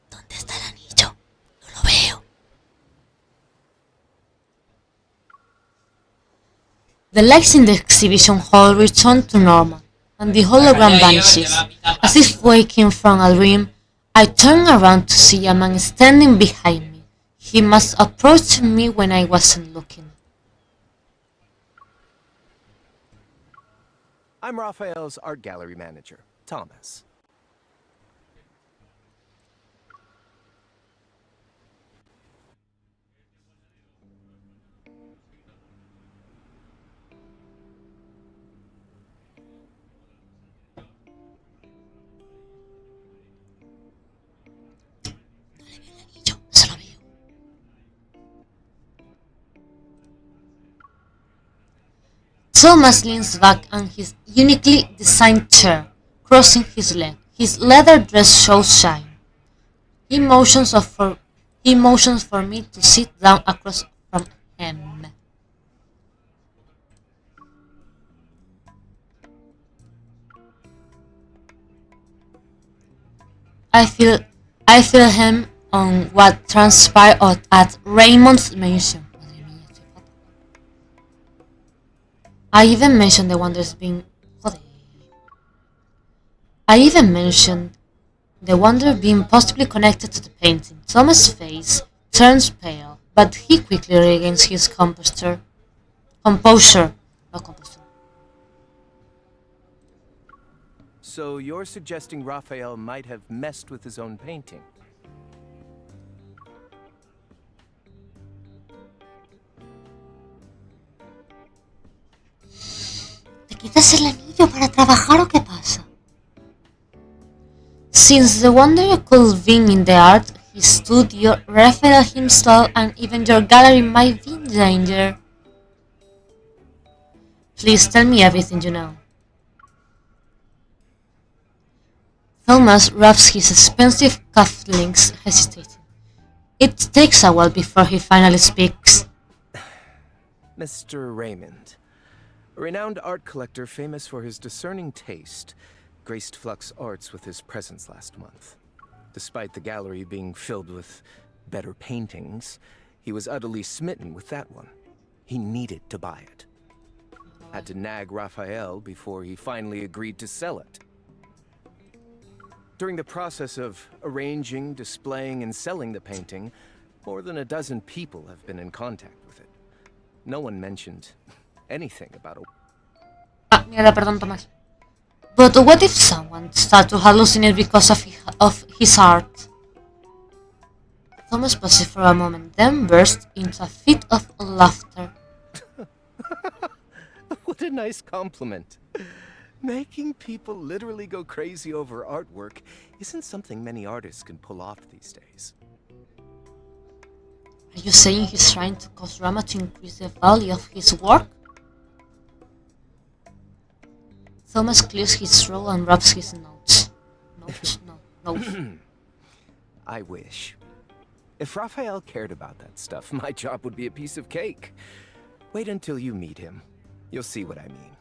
¿Dónde está el anillo? No lo veo. The lights in the exhibition hall return to normal, and the hologram vanishes. As if waking from a dream, I turn around to see a man standing behind me. He must approach me when I wasn't looking. I'm Raphael's art gallery manager, Thomas. Thomas leans back on his uniquely designed chair, crossing his leg. His leather dress shows shine. He motions for me to sit down across from him. I feel him on what transpired at Raymond's mansion. I even mentioned the wonders being. I even mentioned the wonder being possibly connected to the painting. Thomas' face turns pale, but he quickly regains his composure. Composure, not composure. So you're suggesting Raphael might have messed with his own painting? ¿Te quitas el anillo para trabajar o qué pasa? Since the wonder could be in the art, his studio, Raphael himself, and even your gallery might be in danger. Please tell me everything you know. Thomas rubs his expensive cufflinks, hesitating. It takes a while before he finally speaks. Mr. Raymond, a renowned art collector famous for his discerning taste, graced Flux Arts with his presence last month. Despite the gallery being filled with better paintings, he was utterly smitten with that one. He needed to buy it. Had to nag Raphael before he finally agreed to sell it. During the process of arranging, displaying, and selling the painting, more than a dozen people have been in contact with it. No one mentioned anything about it. Mira, perdón, Tomás. But what if someone started to hallucinate because of his art? Thomas paused for a moment, then burst into a fit of laughter. What a nice compliment. Making people literally go crazy over artwork isn't something many artists can pull off these days. Are you saying he's trying to cause drama to increase the value of his work? Thomas clears his throat and rubs his nose. Nose. I wish. If Raphael cared about that stuff, my job would be a piece of cake. Wait until you meet him. You'll see what I mean.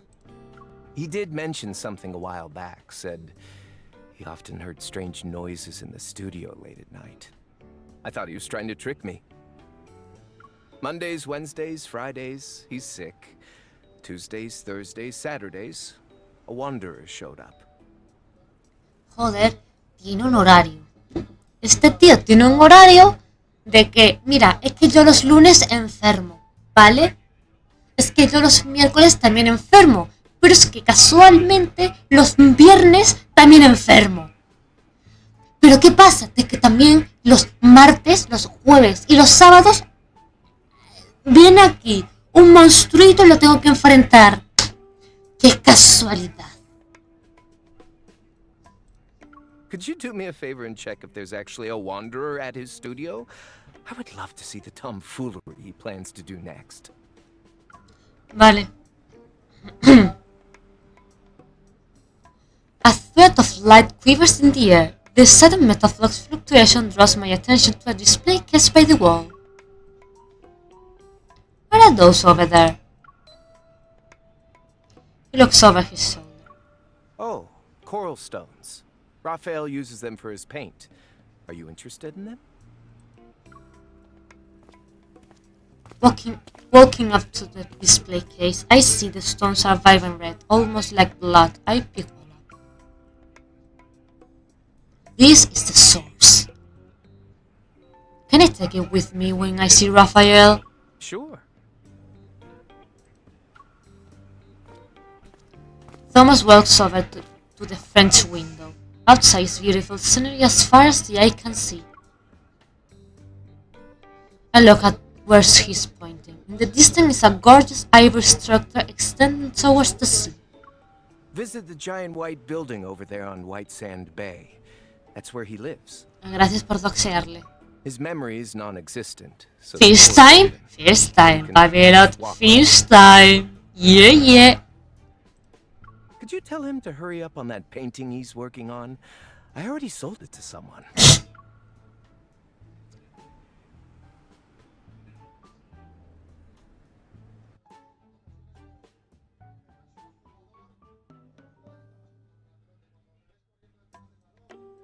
He did mention something a while back, said he often heard strange noises in the studio late at night. I thought he was trying to trick me. Mondays, Wednesdays, Fridays, he's sick. Tuesdays, Thursdays, Saturdays, a wanderer showed up. Joder, tiene un horario. Este tío tiene un horario de que, mira, es que yo los lunes enfermo, ¿vale? Es que yo los miércoles también enfermo, pero es que casualmente los viernes también enfermo. Pero ¿qué pasa? De que también los martes, los jueves y los sábados viene aquí un monstruito y lo tengo que enfrentar. ¡Qué casualidad! Could you do me a favor and check if there's actually a wanderer at his studio? I would love to see the tomfoolery he plans to do next. Vale. A thread of light quivers in the air. The sudden metaflux fluctuation draws my attention to a display case by the wall. What are those over there? He looks over his shoulder. Oh, coral stones. Raphael uses them for his paint. Are you interested in them? Walking up to the display case, I see the stones are vibrant red, almost like blood. I pick one up. This is the source. Can I take it with me when I see Raphael? Sure. Thomas walks over to the French window. Outside is beautiful scenery as far as the eye can see. I look at where he's pointing. In the distance is a gorgeous ivory structure extending towards the sea. Visit the giant white building over there on White Sand Bay. That's where he lives. Gracias por doxearle. His memory is non-existent. So First time? First time. Pavelot, first time. Yeah, yeah. Could you tell him to hurry up on that painting he's working on? I already sold it to someone.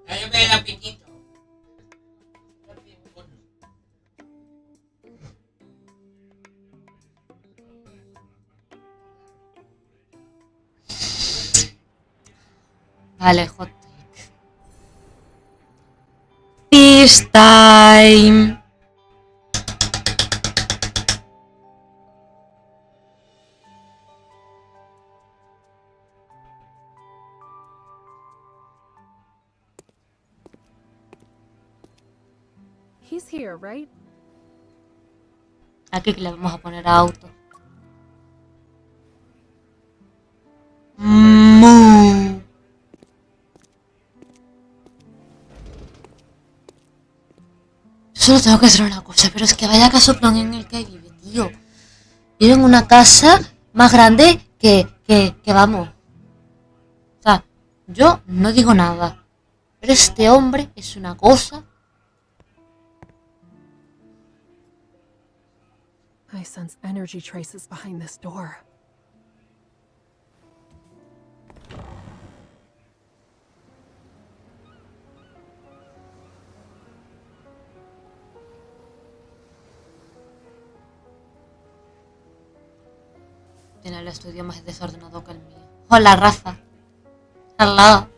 Cállame el apetito. Vale, hot take. This time. He's here, right? Aquí que le vamos a poner a auto. Mu. Solo tengo que hacer una cosa, pero es que vaya casoplón en el que vive, tío. Vive en una casa más grande que vamos. O sea, yo no digo nada. Pero este hombre es una cosa. I sense energy traces behind this door. Tiene el estudio más desordenado que el mío. Hola, Rafa. Hello.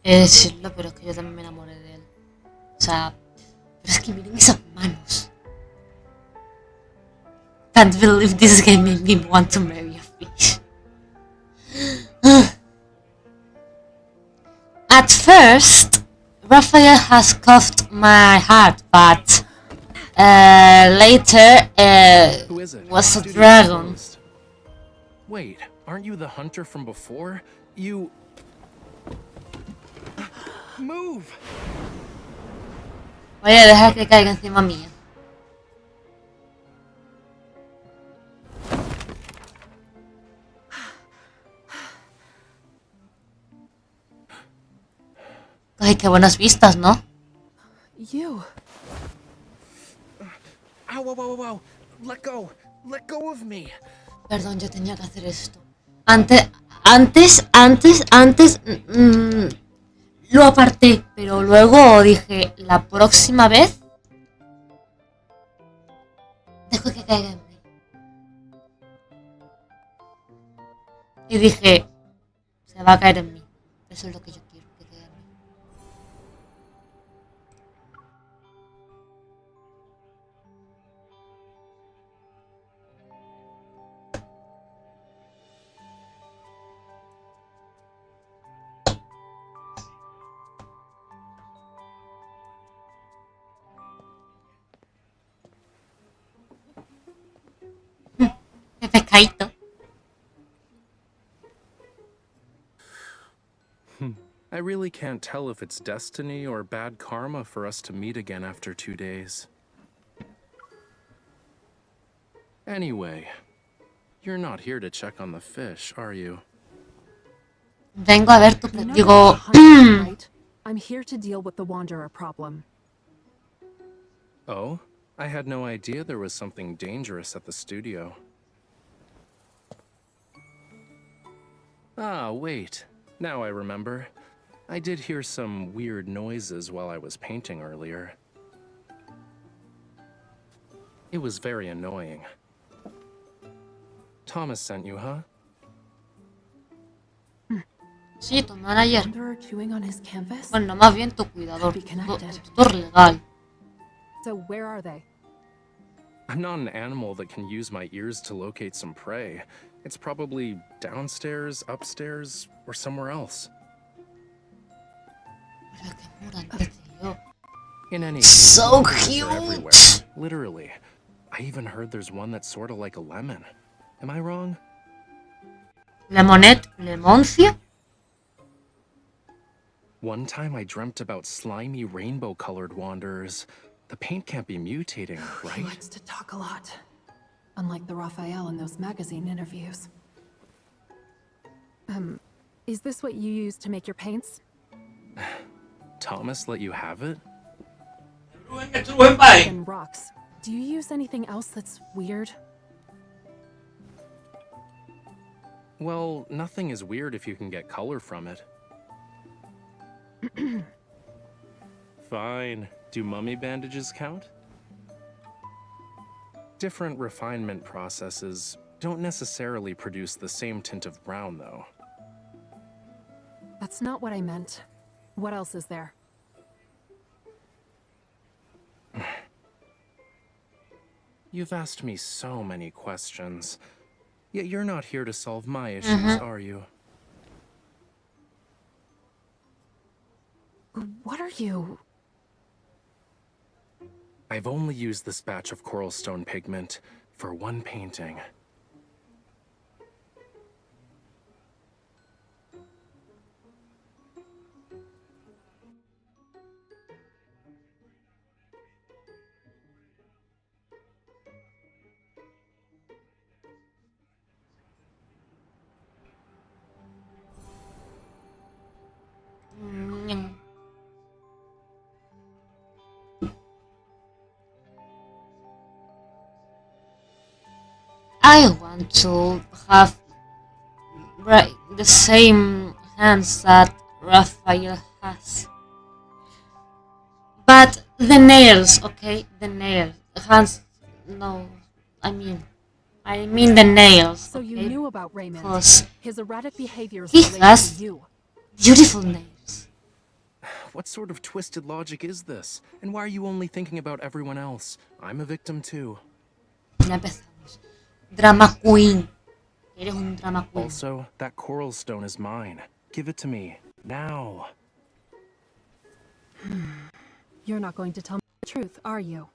He de decirlo, pero es que yo también me enamoré de él. O sea, pero es que miren esas manos. Can't believe this game made me want to marry a fish. At first, Raphael has cuffed my heart, but later Who is it? was a Studio's dragon. closed. Wait, aren't you the hunter from before? You... Move! Voy a dejar que caiga encima mía. Ay, qué buenas vistas, ¿no? You. Ow, ow, ow, ow! Let go! Let go of me! Perdón, yo tenía que hacer esto. Antes, lo aparté, pero luego dije, la próxima vez dejo que caiga en mí. Y dije, se va a caer en mí. Eso es lo que yo quiero, que caiga en mí. Qué pescadito. I really can't tell if it's destiny or bad karma for us to meet again after 2 days. Anyway, you're not here to check on the fish, are you? Vengo a ver tu You're not digo, a hunter, right? I'm here to deal with the Wanderer problem. Oh? I had no idea there was something dangerous at the studio. Ah, wait. Now I remember. I did hear some weird noises while I was painting earlier. It was very annoying. Thomas sent you, huh? sí, tu manager. Wanderer chewing on his canvas? Bueno, más bien tu cuidador, Be tu connected. tutor legal. So where are they? I'm not an animal that can use my ears to locate some prey. It's probably downstairs, upstairs, or somewhere else. Pero qué ignorante, tío. In any So case, monsters are everywhere. cute. Literally. I even heard there's one that's sort of like a lemon. Am I wrong? Lemonette, Lemoncio. One time I dreamt about slimy rainbow-colored wanderers. The paint can't be mutating, He right? likes to talk a lot. Unlike the Raphael in those magazine interviews. Is this what you use to make your paints? Thomas let you have it? And rocks. Do you use anything else that's weird? Well, nothing is weird if you can get color from it. Fine. Do mummy bandages count? Different refinement processes don't necessarily produce the same tint of brown, though. That's not what I meant. What else is there? You've asked me so many questions. Yet you're not here to solve my issues, are you? What are you? I've only used this batch of coral stone pigment for one painting. I want to have the same hands that Raphael has. But the nails, okay? The nails. Hands, no. I mean the nails. So you okay? knew about Raymond. Because His erratic behavior is he related has to you. beautiful nails. What sort of twisted logic is this? And why are you only thinking about everyone else? I'm a victim too. Ya empezamos. Drama queen. Eres un drama queen. Also, that coral stone is mine. Give it to me. Now. You're not going to tell me the truth, are you?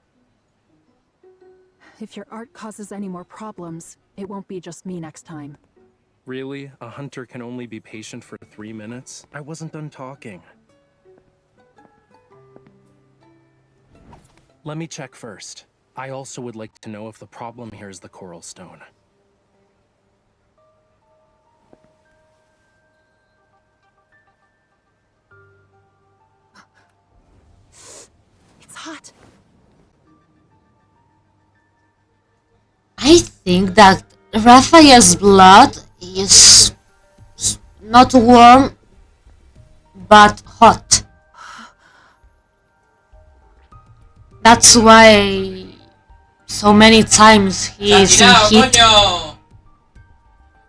If your art causes any more problems, it won't be just me next time. Really? A hunter can only be patient for 3 minutes? I wasn't done talking. Let me check first. I also would like to know if the problem here is the coral stone. It's hot. I think that Raphael's blood is not warm but hot. That's why so many times he is in heat.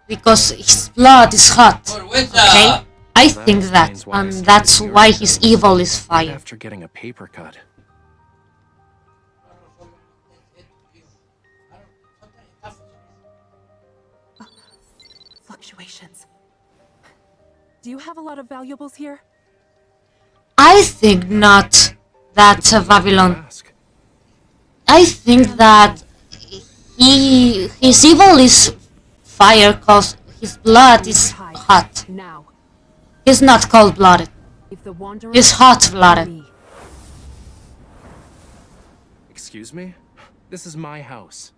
Because his blood is hot. Okay? I think that, explains why I and see that's this why his irritant. evil is Right fire. after getting a paper cut. Fluctuations. Do you have a lot of valuables here? I think not that Babylon. Ask. I think that his evil is fire cause his blood is Hide. hot. Now. He's not cold-blooded. Leave the Wanderer He's to hot-blooded. me. Excuse me? This is my house.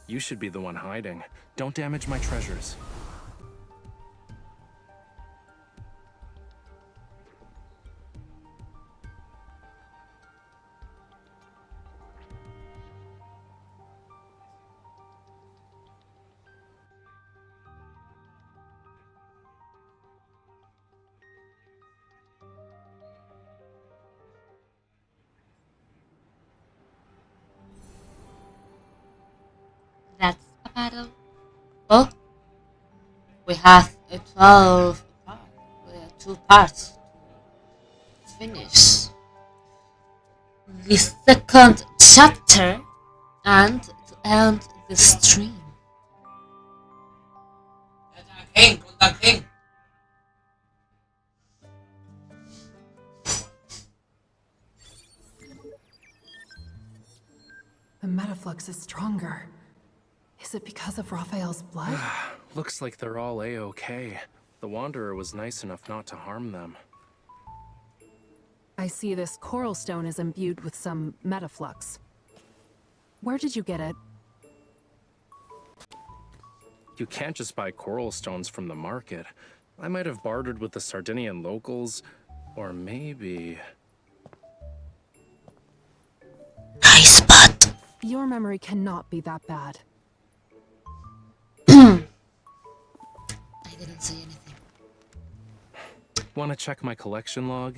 You should be the one hiding. Don't damage my treasures. That's a battle. Oh, we have a 12 part. We have 2 parts to finish the second chapter and to end the stream. con Tangent. The metaflux is stronger. Is it because of Raphael's blood? Looks like they're all A-okay. The Wanderer was nice enough not to harm them. I see this coral stone is imbued with some metaflux. Where did you get it? You can't just buy coral stones from the market. I might have bartered with the Sardinian locals, or maybe... Nice spot. Your memory cannot be that bad. I didn't say anything. Want to check my collection log?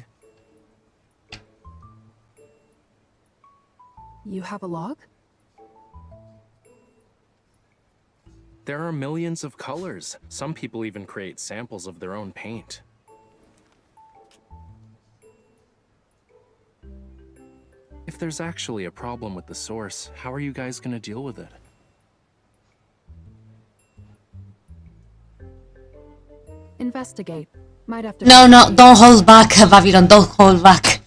You have a log? There are millions of colors. Some people even create samples of their own paint. If there's actually a problem with the source, how are you guys gonna deal with it? Investigate. Might have to. No, don't hold back, Babylon. Don't hold back.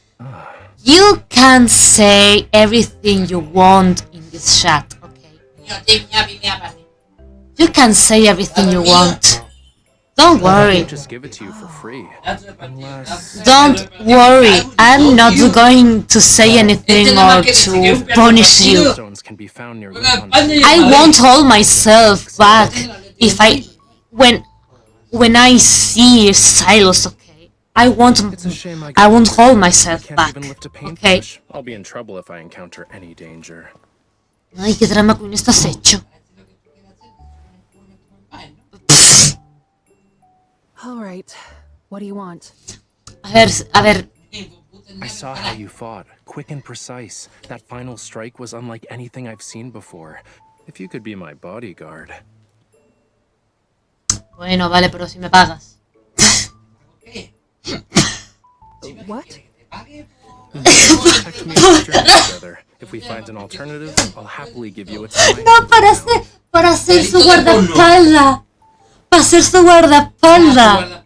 You can say everything you want in this chat, okay? You can say everything you want. Don't worry. I'll just give it to you for free. Unless... Don't worry. I'm not going to say anything or to punish you. Stones can be found near I won't hold myself back if when I see Silos, okay? I won't hold myself Can't back, even lift a okay? paintbrush. I'll be in trouble if I encounter any danger. Ay, qué drama queen estás hecho. All right. What do you want? A ver. I saw how you fought, quick and precise. That final strike was unlike anything I've seen before. If you could be my bodyguard. Bueno, vale, pero si me pagas. What? Protect me and together. If we find an alternative, I'll happily give you a time. No, para ser su guardaespaldas. Para ser su guardaespaldas.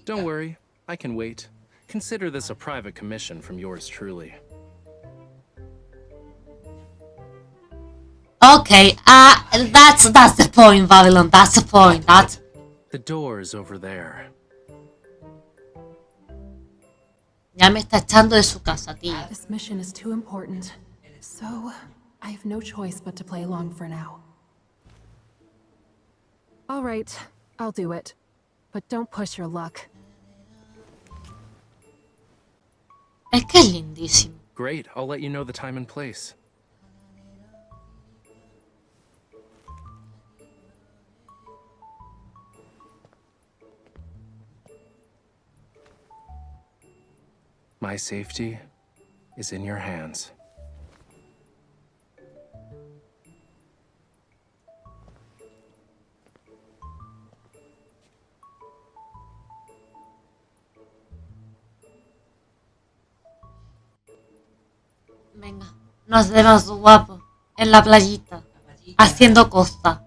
Don't worry, I can wait. Consider this a private commission from yours truly. Okay, that's the point, Babylon. That's the point. The door is over there. Ya me está echando de su casa, tío. This mission is too important. So, I have no choice but to play along for now. All right, I'll do it. But don't push your luck. Es que es lindísimo. Great, I'll let you know the time and place. My safety is in your hands. Venga, nos vemos guapo en la playita, haciendo costa.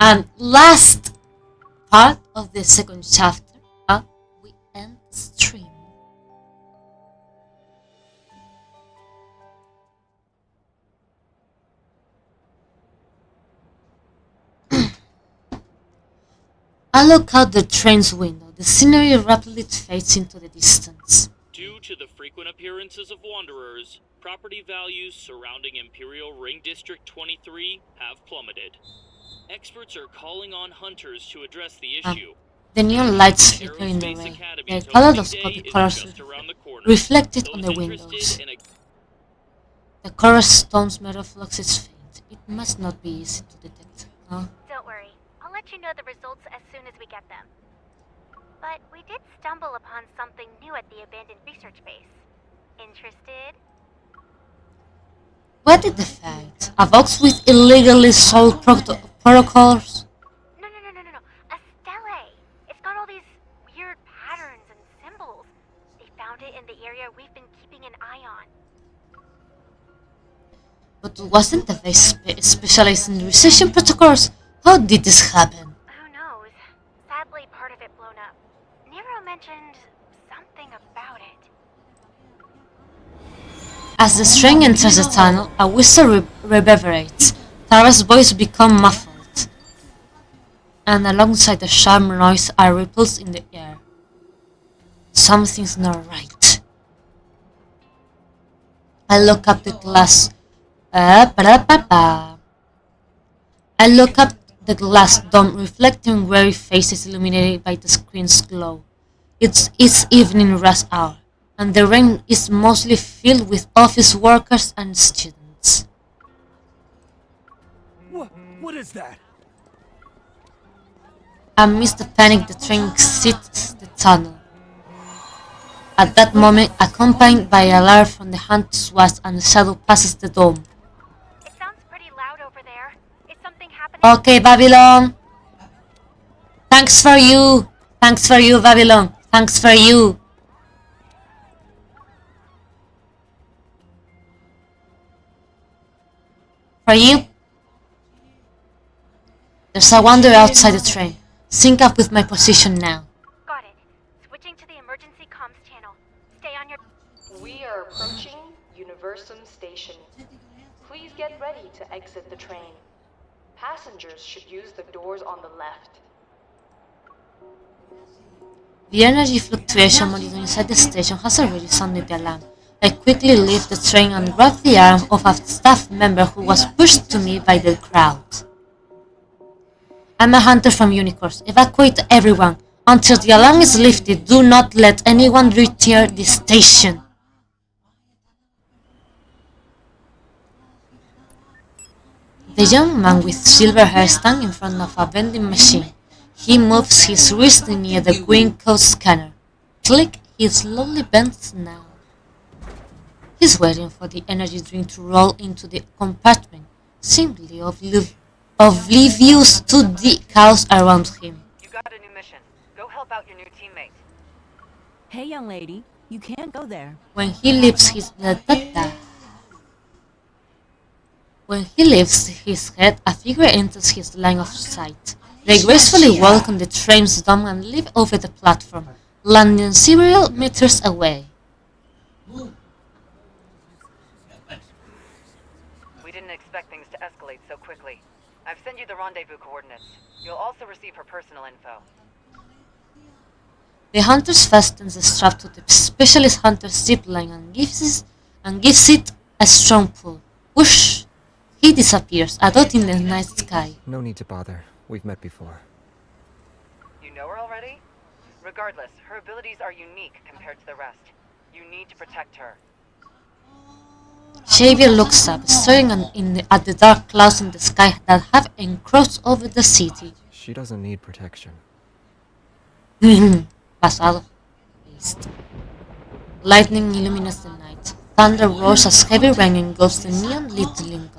And last part of the second chapter, we end the stream. I look out the train's window. The scenery rapidly fades into the distance. Due to the frequent appearances of wanderers, property values surrounding Imperial Ring District 23 have plummeted. Experts are calling on hunters to address the issue. The neon lights flicker in the rain. Their kaleidoscopic colors reflected on the windows. The coral stone's metal flux is faint. It must not be easy to detect, huh? Don't worry. I'll let let you know the results as soon as we get them. But we did stumble upon something new at the abandoned research base. Interested? What is the fact? A box with illegally sold protocols? No. A stele. It's got all these weird patterns and symbols. They found it in the area we've been keeping an eye on. But wasn't the base specialized in recession protocols? How did this happen? Who knows? Sadly, part of it blown up. Nero mentioned something about it. As the train enters the tunnel, a whistle reverberates. Tara's voice becomes muffled, and alongside the sharp noise are ripples in the air. Something's not right. I look up the glass. I look up the glass dome, reflecting weary faces illuminated by the screen's glow. It's evening rush hour, and the rain is mostly filled with office workers and students. What is that? Amidst the panic, the train exits the tunnel. At that moment, accompanied by a alarm from the hunter's watch, and the shadow passes the dome. It sounds pretty loud over there. Is something happening? Okay, Babylon. Thanks for you, Babylon. Thanks for you. For you. There's a wanderer outside the train. Sync up with my position now. Got it. Switching to the emergency comms channel. Stay on your... We are approaching Universum Station. Please get ready to exit the train. Passengers should use the doors on the left. The energy fluctuation monitor inside the station has already sounded the alarm. I quickly leave the train and grab the arm of a staff member who was pushed to me by the crowd. I'm a hunter from Unicorns. Evacuate everyone. Until the alarm is lifted, do not let anyone return the station. The young man with silver hair stands in front of a vending machine. He moves his wrist near the green code scanner. Click, he slowly bends now. He's waiting for the energy drink to roll into the compartment, simply oblivious to the chaos around him. You got a new mission. Go help out your new teammate. Hey, young lady, you can't go there. When he lifts his head, a figure enters his line of sight. They gracefully walk on the train's dome and leap over the platform, landing several meters away. We didn't expect things to escalate so quickly. I've sent you the rendezvous coordinates. You'll also receive her personal info. The hunter fastens the strap to the specialist hunter's zipline and gives it a strong pull. Whoosh! He disappears, a dot in the night sky. No need to bother. We've met before. You know her already? Regardless, her abilities are unique compared to the rest. You need to protect her. Xavier looks up, staring at the dark clouds in the sky that have encroached over the city. She doesn't need protection. Pasado. East. Lightning illuminates the night. Thunder roars as heavy rain engulfs the neon-lit link.